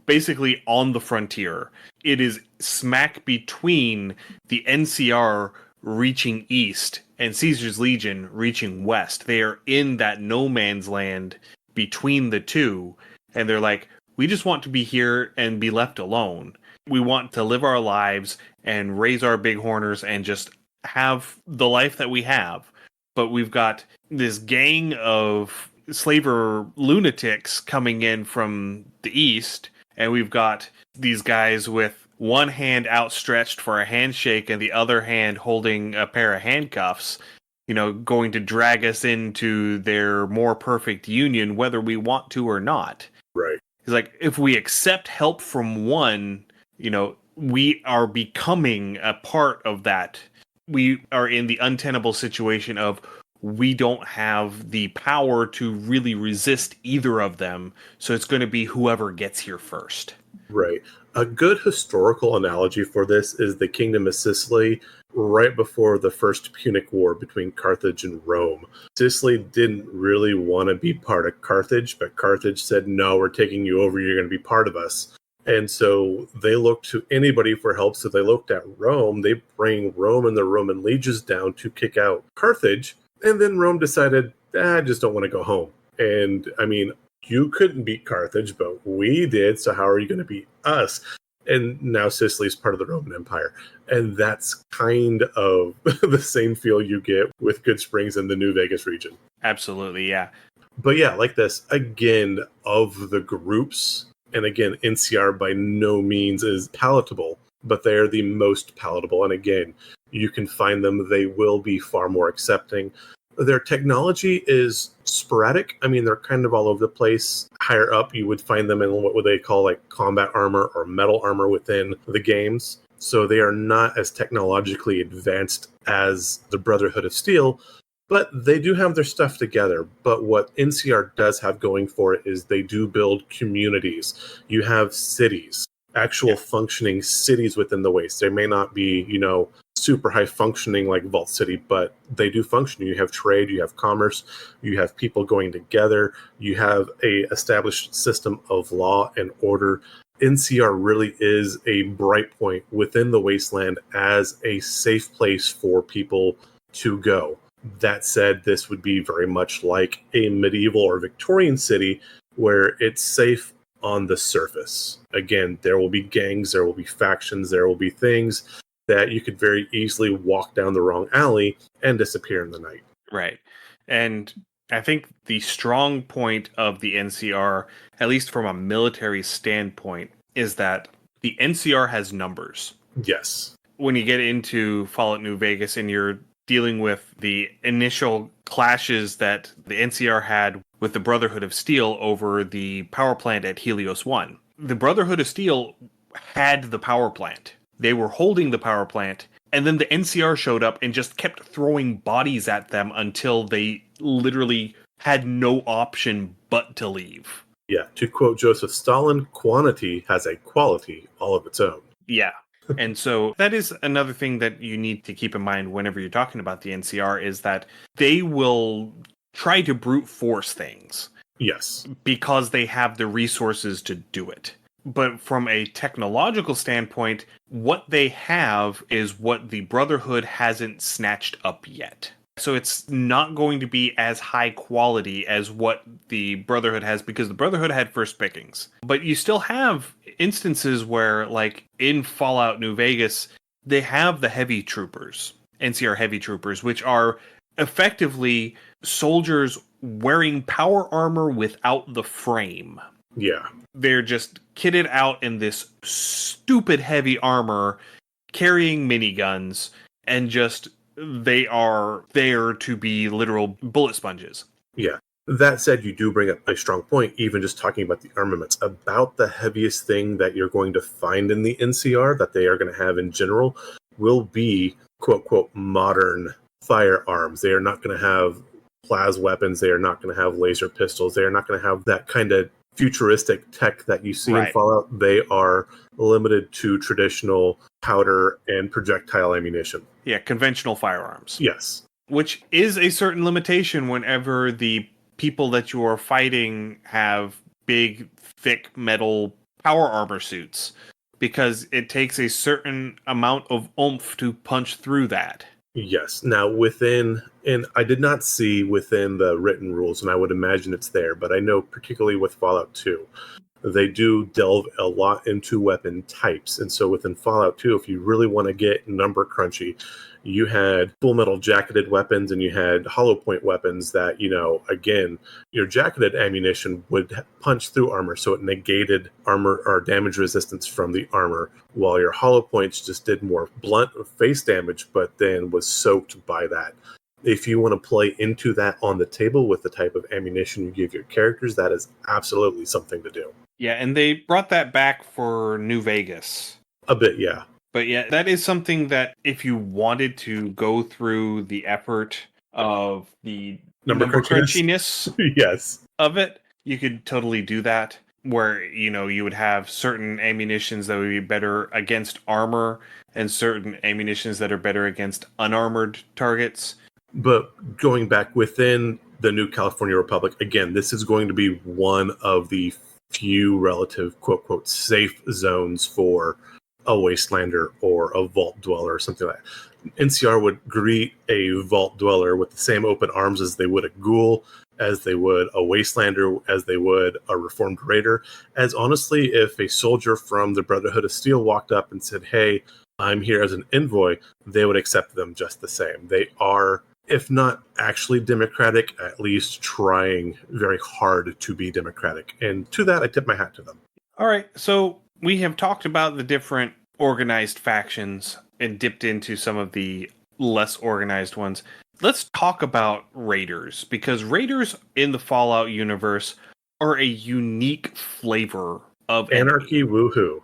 A: basically on the frontier. It is smack between the NCR reaching east and Caesar's Legion reaching west. They are in that no man's land between the two, and they're like, we just want to be here and be left alone. We want to live our lives and raise our bighorners and just have the life that we have. But we've got this gang of slaver lunatics coming in from the east, and we've got these guys with one hand outstretched for a handshake and the other hand holding a pair of handcuffs, going to drag us into their more perfect union, whether we want to or not.
B: Right.
A: It's like, if we accept help from one, we are becoming a part of that. We are in the untenable situation of we don't have the power to really resist either of them. So it's going to be whoever gets here first.
B: Right. A good historical analogy for this is the Kingdom of Sicily right before the First Punic War between Carthage and Rome. Sicily didn't really want to be part of Carthage, but Carthage said, no, we're taking you over. You're going to be part of us. And so they look to anybody for help. So they looked at Rome. They bring Rome and the Roman legions down to kick out Carthage. And then Rome decided, I just don't want to go home. And I mean, you couldn't beat Carthage, but we did. So how are you going to beat us? And now Sicily is part of the Roman Empire. And that's kind of the same feel you get with Good Springs in the New Vegas region.
A: Absolutely, yeah.
B: But yeah, like this, again, of the groups, and again, NCR by no means is palatable, but they are the most palatable. And again, you can find them. They will be far more accepting. Their technology is sporadic. I mean, they're kind of all over the place. Higher up, you would find them in what would they call like combat armor or metal armor within the games. So they are not as technologically advanced as the Brotherhood of Steel, but they do have their stuff together. But what NCR does have going for it is they do build communities. You have cities, actual functioning cities within the Waste. They may not be, super high functioning like Vault City, but they do function. You have trade, you have commerce, you have people going together, you have a established system of law and order. NCR really is a bright point within the Wasteland as a safe place for people to go. That said, this would be very much like a medieval or Victorian city where it's safe on the surface. Again, there will be gangs, there will be factions, there will be things that you could very easily walk down the wrong alley and disappear in the night.
A: Right. And I think the strong point of the NCR, at least from a military standpoint, is that the NCR has numbers.
B: Yes.
A: When you get into Fallout New Vegas and you're dealing with the initial clashes that the NCR had with the Brotherhood of Steel over the power plant at Helios 1. The Brotherhood of Steel had the power plant. They were holding the power plant, and then the NCR showed up and just kept throwing bodies at them until they literally had no option but to leave.
B: Yeah, to quote Joseph Stalin, quantity has a quality all of its own.
A: Yeah. And so that is another thing that you need to keep in mind whenever you're talking about the NCR is that they will try to brute force things.
B: Yes.
A: Because they have the resources to do it. But from a technological standpoint, what they have is what the Brotherhood hasn't snatched up yet. So it's not going to be as high quality as what the Brotherhood has, because the Brotherhood had first pickings. But you still have instances where, like in Fallout New Vegas, they have the heavy troopers, NCR heavy troopers, which are effectively soldiers wearing power armor without the frame.
B: Yeah.
A: They're just kitted out in this stupid heavy armor, carrying miniguns, and just they are there to be literal bullet sponges.
B: Yeah. That said, you do bring up a strong point, even just talking about the armaments. About the heaviest thing that you're going to find in the NCR that they are going to have in general will be, quote, quote, modern firearms. They are not going to have plasma weapons. They are not going to have laser pistols. They are not going to have that kind of futuristic tech that you see in Fallout. They are limited to traditional powder and projectile ammunition.
A: Yeah, conventional firearms.
B: Yes.
A: Which is a certain limitation whenever the people that you are fighting have big, thick metal power armor suits, because it takes a certain amount of oomph to punch through that.
B: Yes. Now, and I did not see within the written rules, and I would imagine it's there, but I know particularly with Fallout 2, they do delve a lot into weapon types. And so within Fallout 2, if you really want to get number crunchy, you had full metal jacketed weapons and you had hollow point weapons that, again, your jacketed ammunition would punch through armor, so it negated armor or damage resistance from the armor, while your hollow points just did more blunt face damage, but then was soaked by that. If you want to play into that on the table with the type of ammunition you give your characters, that is absolutely something to do.
A: Yeah, and they brought that back for New Vegas.
B: A bit, yeah.
A: But yeah, that is something that if you wanted to go through the effort of the number crunchiness
B: yes.
A: of it, you could totally do that. Where, you would have certain ammunitions that would be better against armor and certain ammunitions that are better against unarmored targets.
B: But going back within the New California Republic, again, this is going to be one of the few relative quote quote safe zones for a Wastelander or a Vault Dweller or something like that. NCR would greet a Vault Dweller with the same open arms as they would a Ghoul, as they would a Wastelander, as they would a Reformed Raider. As honestly, if a soldier from the Brotherhood of Steel walked up and said, "Hey, I'm here as an envoy," they would accept them just the same. They are, if not actually democratic, at least trying very hard to be democratic. And to that, I tip my hat to them.
A: All right, so we have talked about the different organized factions and dipped into some of the less organized ones. Let's talk about raiders, because raiders in the Fallout universe are a unique flavor of
B: Anarchy,
A: enemy.
B: woohoo.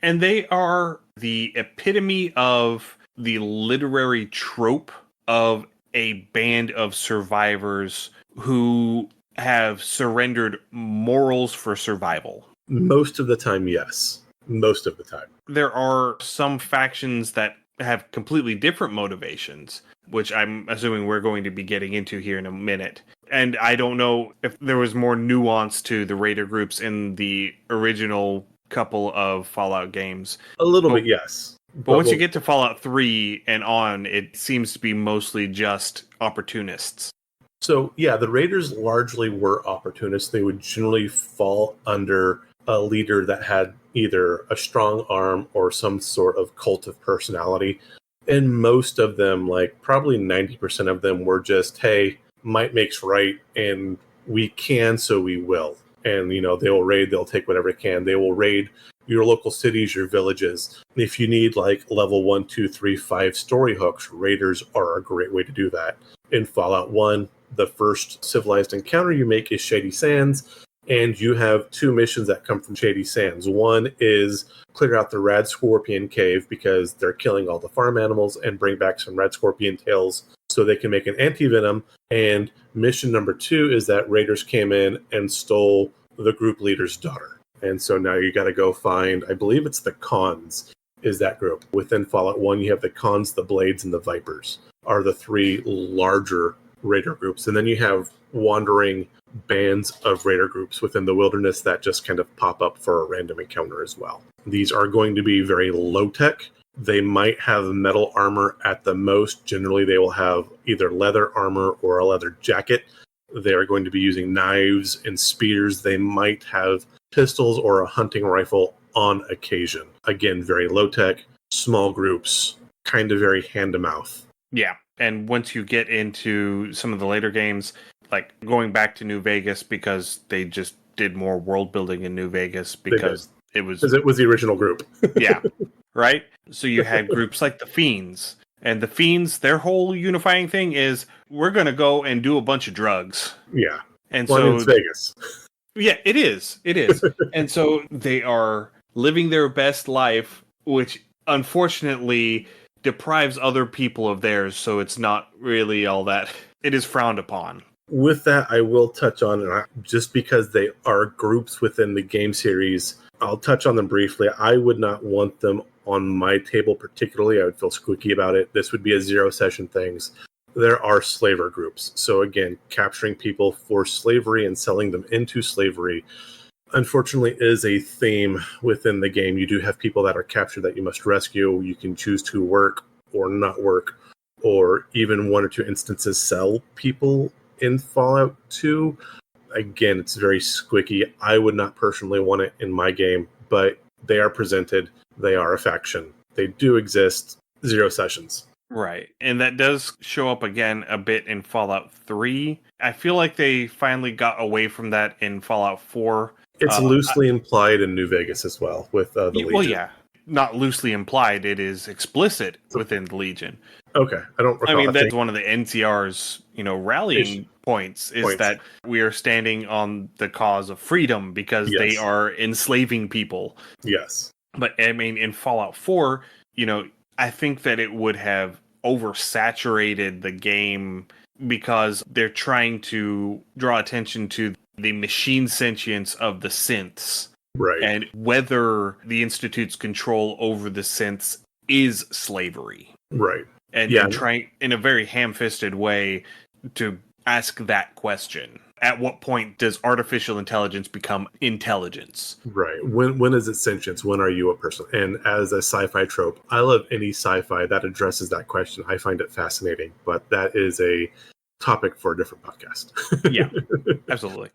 A: And they are the epitome of the literary trope of a band of survivors who have surrendered morals for survival.
B: Most of the time, yes. Most of the time.
A: There are some factions that have completely different motivations, which I'm assuming we're going to be getting into here in a minute. And I don't know if there was more nuance to the raider groups in the original couple of Fallout games.
B: A little bit, yes.
A: But once you get to Fallout 3 and on, it seems to be mostly just opportunists.
B: So, yeah, the raiders largely were opportunists. They would generally fall under a leader that had either a strong arm or some sort of cult of personality. And most of them, like probably 90% of them, were just, hey, might makes right, and we can, so we will. And, you know, they will raid, they'll take whatever they can. They will raid your local cities, your villages. If you need like level 1, 2, 3, 5 story hooks, raiders are a great way to do that. In Fallout 1, the first civilized encounter you make is Shady Sands, and you have 2 missions that come from Shady Sands. One is clear out the Rad Scorpion Cave because they're killing all the farm animals, and bring back some Rad Scorpion tails so they can make an anti-venom. And mission number 2 is that raiders came in and stole the group leader's daughter. And so now you got to go find, I believe it's the Khans, is that group. Within Fallout 1, you have the Khans, the Blades, and the Vipers are the 3 larger raider groups. And then you have wandering bands of raider groups within the wilderness that just kind of pop up for a random encounter as well. These are going to be very low tech. They might have metal armor at the most. Generally, they will have either leather armor or a leather jacket. They are going to be using knives and spears. They might have pistols or a hunting rifle on occasion. Again, very low tech, small groups, kind of very hand to mouth.
A: Yeah, and once you get into some of the later games, like going back to New Vegas, because they just did more world building in New Vegas because it was
B: the original group.
A: Yeah, right? So you had groups like the Fiends, and the Fiends, their whole unifying thing is we're going to go and do a bunch of drugs.
B: Yeah.
A: And
B: well, it's Vegas.
A: Yeah, it is. It is. And so they are living their best life, which unfortunately deprives other people of theirs, so it's not really all that. It is frowned upon.
B: With that, I will touch on, and just because they are groups within the game series, I'll touch on them briefly. I would not want them on my table particularly. I would feel squeaky about it. This would be a 0 session things. There are slaver groups. So again, capturing people for slavery and selling them into slavery, unfortunately, is a theme within the game. You do have people that are captured that you must rescue. You can choose to work or not work, or even 1 or 2 instances sell people in Fallout 2. Again, it's very squicky. I would not personally want it in my game, but they are presented. They are a faction. They do exist. 0 sessions.
A: Right. And that does show up again a bit in Fallout 3. I feel like they finally got away from that in Fallout 4.
B: It's loosely implied in New Vegas as well with the Legion.
A: Well, yeah. Not loosely implied. It is explicit within the Legion.
B: Okay. I don't recall.
A: I mean, that's one of the NCR's, rallying points is that we are standing on the cause of freedom because they are enslaving people.
B: Yes.
A: But, I mean, in Fallout 4, I think that it would have oversaturated the game because they're trying to draw attention to the machine sentience of the synths.
B: Right.
A: And whether the Institute's control over the synths is slavery.
B: Right.
A: And trying in a very ham-fisted way to ask that question. at what point does artificial intelligence become intelligence?
B: Right. When is it sentience? When are you a person? And as a sci-fi trope, I love any sci-fi that addresses that question. I find it fascinating, but that is a topic for a different podcast.
A: Yeah, absolutely.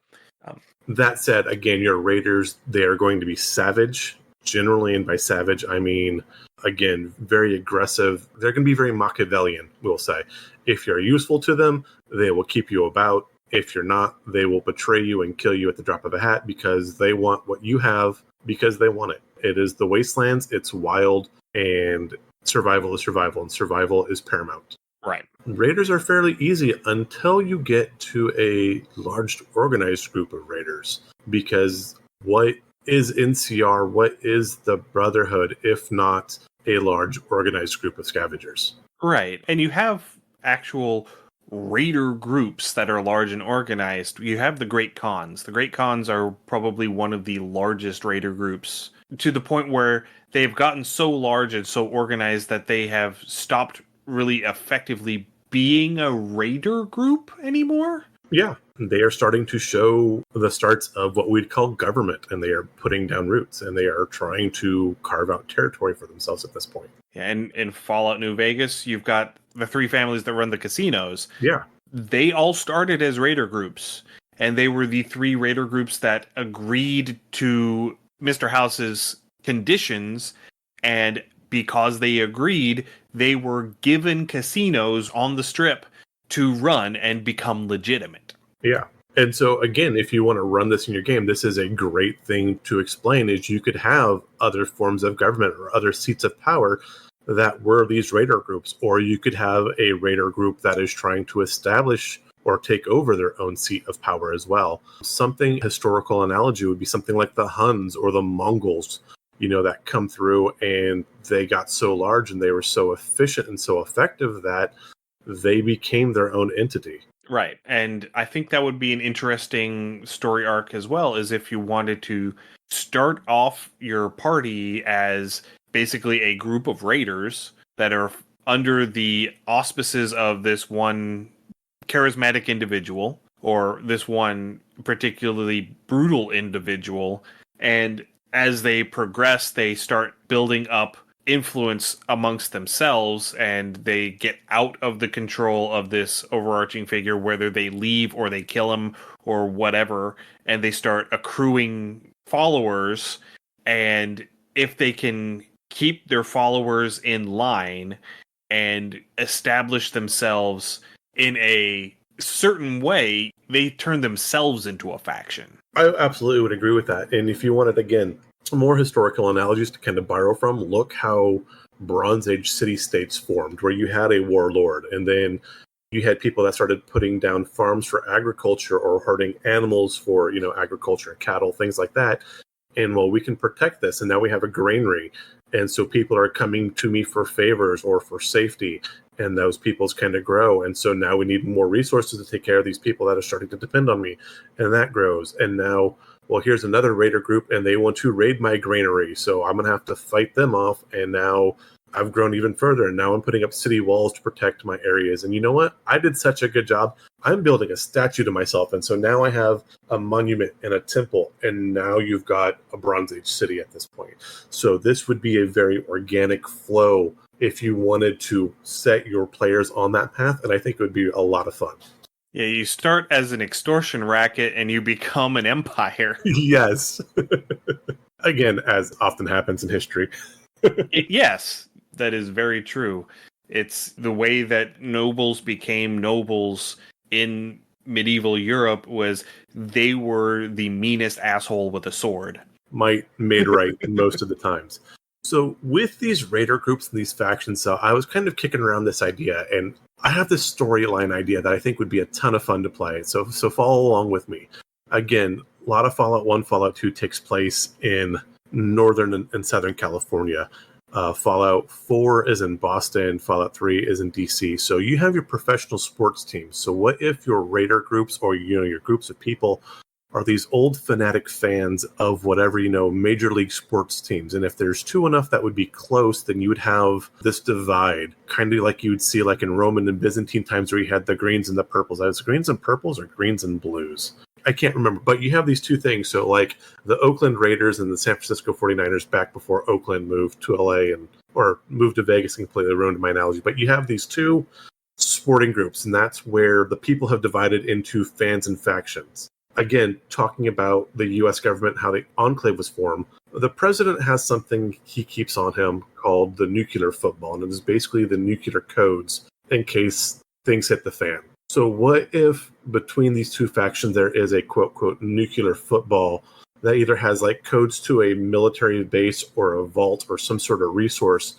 B: That said, again, your raiders, they are going to be savage generally, and by savage, I mean, again, very aggressive. They're going to be very Machiavellian, we'll say. If you're useful to them, they will keep you about. If you're not, they will betray you and kill you at the drop of a hat because they want what you have because they want it. It is the Wastelands, it's wild, and survival is survival, and survival is paramount.
A: Right.
B: Raiders are fairly easy until you get to a large organized group of raiders, because what is NCR, what is the Brotherhood, if not a large organized group of scavengers?
A: Right. And you have actual raider groups that are large and organized. You have the Great Khans. The Great Khans are probably one of the largest raider groups, to the point where they've gotten so large and so organized that they have stopped really effectively being a raider group anymore.
B: Yeah, they are starting to show the starts of what we'd call government, and they are putting down roots, and they are trying to carve out territory for themselves at this point.
A: Yeah, and in Fallout New Vegas, you've got the three families that run the casinos.
B: Yeah.
A: They all started as raider groups, and they were the three raider groups that agreed to Mr. House's conditions, and because they agreed, they were given casinos on the strip to run and become legitimate.
B: Yeah. And so, again, if you want to run this in your game, this is a great thing to explain, is you could have other forms of government or other seats of power that were these raider groups, or you could have a raider group that is trying to establish or take over their own seat of power as well. Something historical analogy would be something like the Huns or the Mongols, that come through, and they got so large and they were so efficient and so effective that they became their own entity.
A: Right. And I think that would be an interesting story arc as well, is if you wanted to start off your party as basically a group of raiders that are under the auspices of this one charismatic individual or this one particularly brutal individual. And as they progress, they start building up influence amongst themselves, and they get out of the control of this overarching figure, whether they leave or they kill him or whatever, and they start accruing followers. And if they can keep their followers in line and establish themselves in a certain way, they turn themselves into a faction.
B: I absolutely would agree with that. And if you wanted, again, more historical analogies to kind of borrow from, look how Bronze Age city-states formed, where you had a warlord, and then you had people that started putting down farms for agriculture or herding animals for, agriculture, cattle, things like that. And, well, we can protect this, and now we have a granary. And so people are coming to me for favors or for safety, and those peoples kind of grow. And so now we need more resources to take care of these people that are starting to depend on me, and that grows. And now, well, here's another raider group, and they want to raid my granary, so I'm going to have to fight them off, and now I've grown even further, and now I'm putting up city walls to protect my areas. And you know what? I did such a good job. I'm building a statue to myself, and so now I have a monument and a temple, and now you've got a Bronze Age city at this point. So this would be a very organic flow if you wanted to set your players on that path, and I think it would be a lot of fun.
A: Yeah, you start as an extortion racket and you become an empire.
B: Yes. Again, as often happens in history.
A: Yes, that is very true. It's the way that nobles became nobles in medieval Europe was they were the meanest asshole with a sword.
B: Might made right most of the times. So with these raider groups and these factions, so I was kind of kicking around this idea, and I have this storyline idea that I think would be a ton of fun to play. So follow along with me. Again, a lot of Fallout 1, Fallout 2 takes place in Northern and Southern California. Fallout 4 is in Boston. Fallout 3 is in DC. So you have your professional sports teams. So what if your raider groups or your groups of people are these old fanatic fans of whatever, major league sports teams. And if there's two enough that would be close, then you would have this divide, kind of like you would see like in Roman and Byzantine times where you had the greens and the purples. Is it greens and purples or greens and blues? I can't remember, but you have these two things. So like the Oakland Raiders and the San Francisco 49ers back before Oakland moved to LA or moved to Vegas and completely ruined my analogy. But you have these two sporting groups, and that's where the people have divided into fans and factions. Again, talking about the U.S. government, how the Enclave was formed, the president has something he keeps on him called the nuclear football, and it is basically the nuclear codes in case things hit the fan. So what if between these two factions there is a quote-quote nuclear football that either has like codes to a military base or a vault or some sort of resource,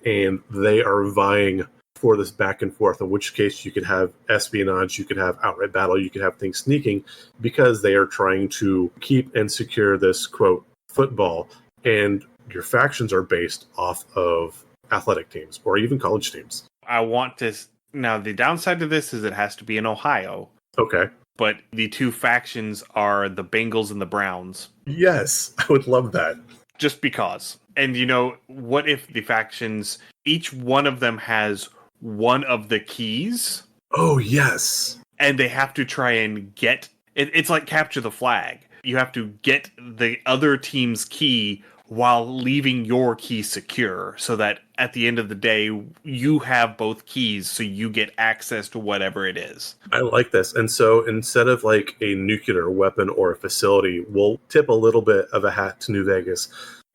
B: and they are vying for this back and forth, in which case you could have espionage, you could have outright battle, you could have things sneaking because they are trying to keep and secure this, quote, football. And your factions are based off of athletic teams or even college teams.
A: I want to... Now, the downside to this is it has to be in Ohio.
B: Okay.
A: But the two factions are the Bengals and the Browns.
B: Yes, I would love that.
A: Just because. And, what if the factions, each one of them has one of the keys?
B: Oh, yes.
A: And they have to try and get... It's like capture the flag. You have to get the other team's key while leaving your key secure, so that at the end of the day, you have both keys, so you get access to whatever it is.
B: I like this. And so instead of like a nuclear weapon or a facility, we'll tip a little bit of a hat to New Vegas.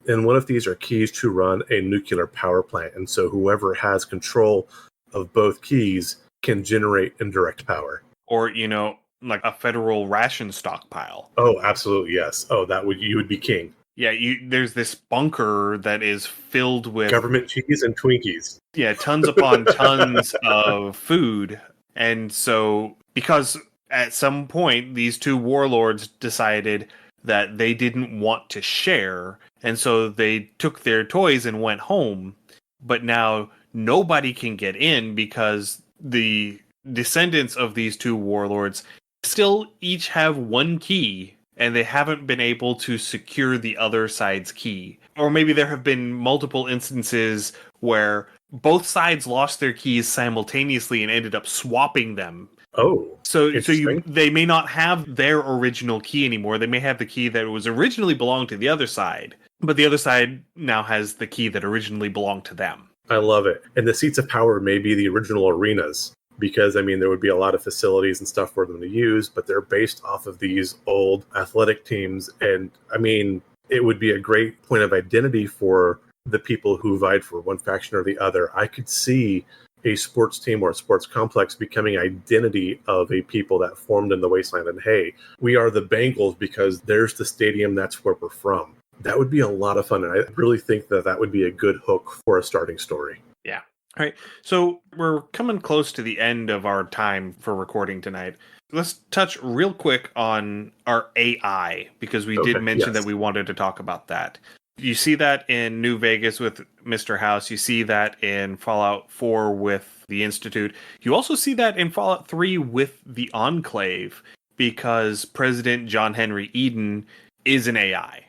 B: And one of these are keys to run a nuclear power plant. And so whoever has control of both keys can generate indirect power.
A: Or, like a federal ration stockpile.
B: Oh, absolutely, yes. Oh, you would be king.
A: Yeah, there's this bunker that is filled with...
B: government cheese and Twinkies.
A: Yeah, tons upon tons of food. And so, because at some point, these two warlords decided that they didn't want to share, and so they took their toys and went home. But now, nobody can get in because the descendants of these two warlords still each have one key, and they haven't been able to secure the other side's key. Or maybe there have been multiple instances where both sides lost their keys simultaneously and ended up swapping them.
B: Oh,
A: so they may not have their original key anymore. They may have the key that was originally belonged to the other side, but the other side now has the key that originally belonged to them.
B: I love it. And the seats of power may be the original arenas, because, there would be a lot of facilities and stuff for them to use, but they're based off of these old athletic teams. And, it would be a great point of identity for the people who vied for one faction or the other. I could see a sports team or a sports complex becoming identity of a people that formed in the Wasteland. And, hey, we are the Bengals because there's the stadium, that's where we're from. That would be a lot of fun. And I really think that would be a good hook for a starting story.
A: Yeah. All right, so we're coming close to the end of our time for recording tonight. Let's touch real quick on our AI, because we did mention that we wanted to talk about that. You see that in New Vegas with Mr. House. You see that in Fallout 4 with the Institute. You also see that in Fallout 3 with the Enclave, because President John Henry Eden is an AI.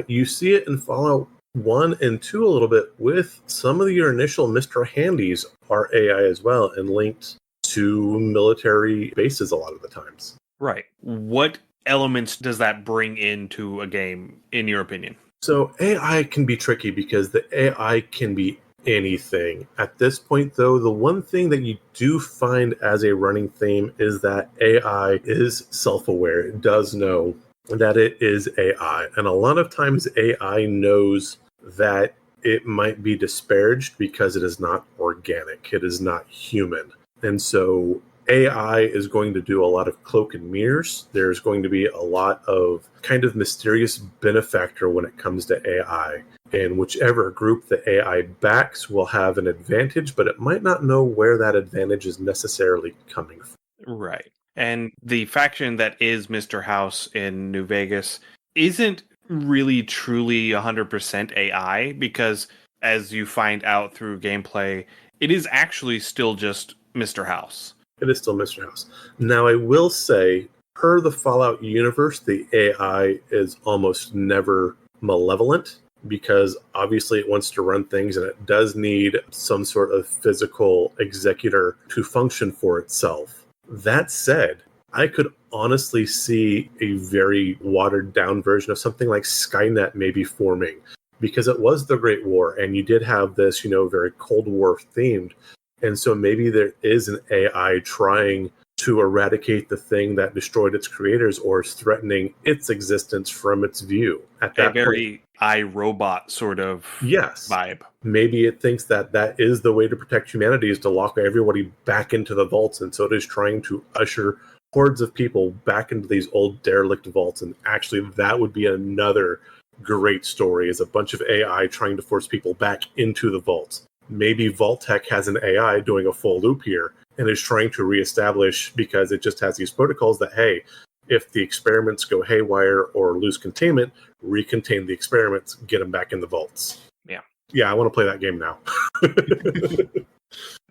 B: You see it in Fallout 1 and 2 a little bit with some of your initial Mr. Handies are AI as well and linked to military bases a lot of the times.
A: Right. What elements does that bring into a game, in your opinion?
B: So AI can be tricky because the AI can be anything. At this point, though, the one thing that you do find as a running theme is that AI is self-aware. It does know that it is AI. And a lot of times AI knows that it might be disparaged because it is not organic. It is not human. And so AI is going to do a lot of cloak and mirrors. There's going to be a lot of kind of mysterious benefactor when it comes to AI. And whichever group the AI backs will have an advantage, but it might not know where that advantage is necessarily coming from.
A: Right. And the faction that is Mr. House in New Vegas isn't really truly 100% AI, because as you find out through gameplay, it is actually still just Mr. House.
B: It is still Mr. House. Now, I will say Per the Fallout universe, the AI is almost never malevolent because obviously it wants to run things and it does need some sort of physical executor to function for itself. That said, I could honestly see a very watered down version of something like Skynet maybe forming, because it was the Great War and you did have this, very Cold War themed. And so maybe there is an AI trying to eradicate the thing that destroyed its creators or is threatening its existence from its view. At that
A: a very iRobot sort of vibe.
B: Maybe it thinks that that is the way to protect humanity, is to lock everybody back into the vaults. And so it is trying to usher hordes of people back into these old derelict vaults. And actually, that would be another great story, is a bunch of AI trying to force people back into the vaults. Maybe Vault-Tec has an AI doing a full loop here and is trying to reestablish, because it just has these protocols that, hey, if the experiments go haywire or lose containment, recontain the experiments, get them back in the vaults. Yeah, I want to play that game now.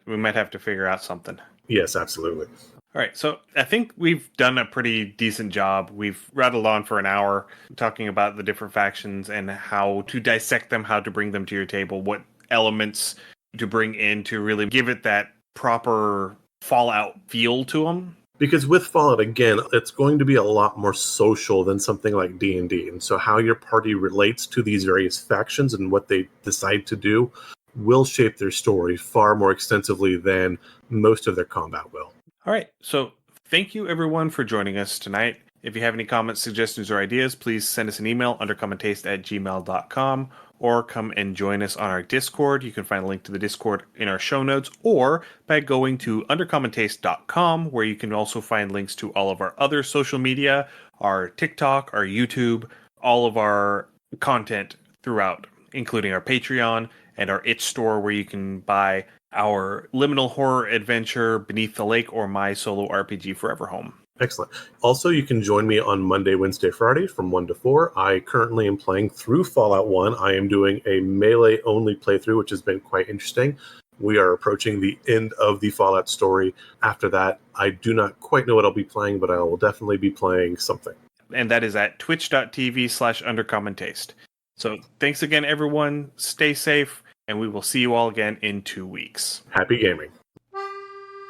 A: We might have to figure out something.
B: Yes, absolutely.
A: All right, so I think we've done a pretty decent job. We've rattled on for an hour talking about the different factions and how to dissect them, how to bring them to your table, what elements to bring in to really give it that proper Fallout feel to them.
B: Because with Fallout, again, it's going to be a lot more social than something like D&D. And so how your party relates to these various factions and what they decide to do will shape their story far more extensively than most of their combat will.
A: All right, so thank you everyone for joining us tonight. If you have any comments, suggestions, or ideas, please send us an email, undercommontaste@gmail.com, or come and join us on our Discord. You can find a link to the Discord in our show notes, or by going to undercommontaste.com, where you can also find links to all of our other social media, our TikTok, our YouTube, all of our content throughout, including our Patreon and our itch store, where you can buy our liminal horror adventure Beneath the Lake or my solo RPG Forever Home.
B: Excellent. Also, you can join me on Monday, Wednesday, Friday from 1 to 4. I currently am playing through Fallout 1. I am doing a melee-only playthrough, which has been quite interesting. We are approaching the end of the Fallout story. After that, I do not quite know what I'll be playing, but I will definitely be playing something.
A: And that is at twitch.tv/undercommontaste. So thanks again, everyone. Stay safe, and we will see you all again in 2 weeks.
B: Happy gaming.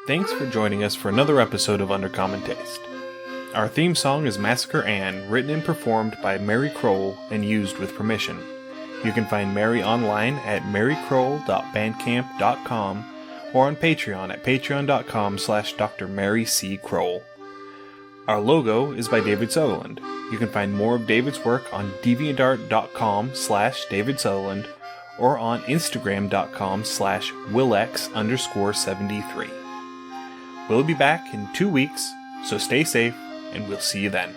A: Thanks for joining us for another episode of Undercommon Taste. Our theme song is Massacre Ann, written and performed by Mary Kroll and used with permission. You can find Mary online at marykroll.bandcamp.com or on Patreon at patreon.com/Dr. Mary C. Kroll. Our logo is by David Sutherland. You can find more of David's work on deviantart.com/David Sutherland or on instagram.com/Willex_73. We'll be back in 2 weeks, so stay safe, and we'll see you then.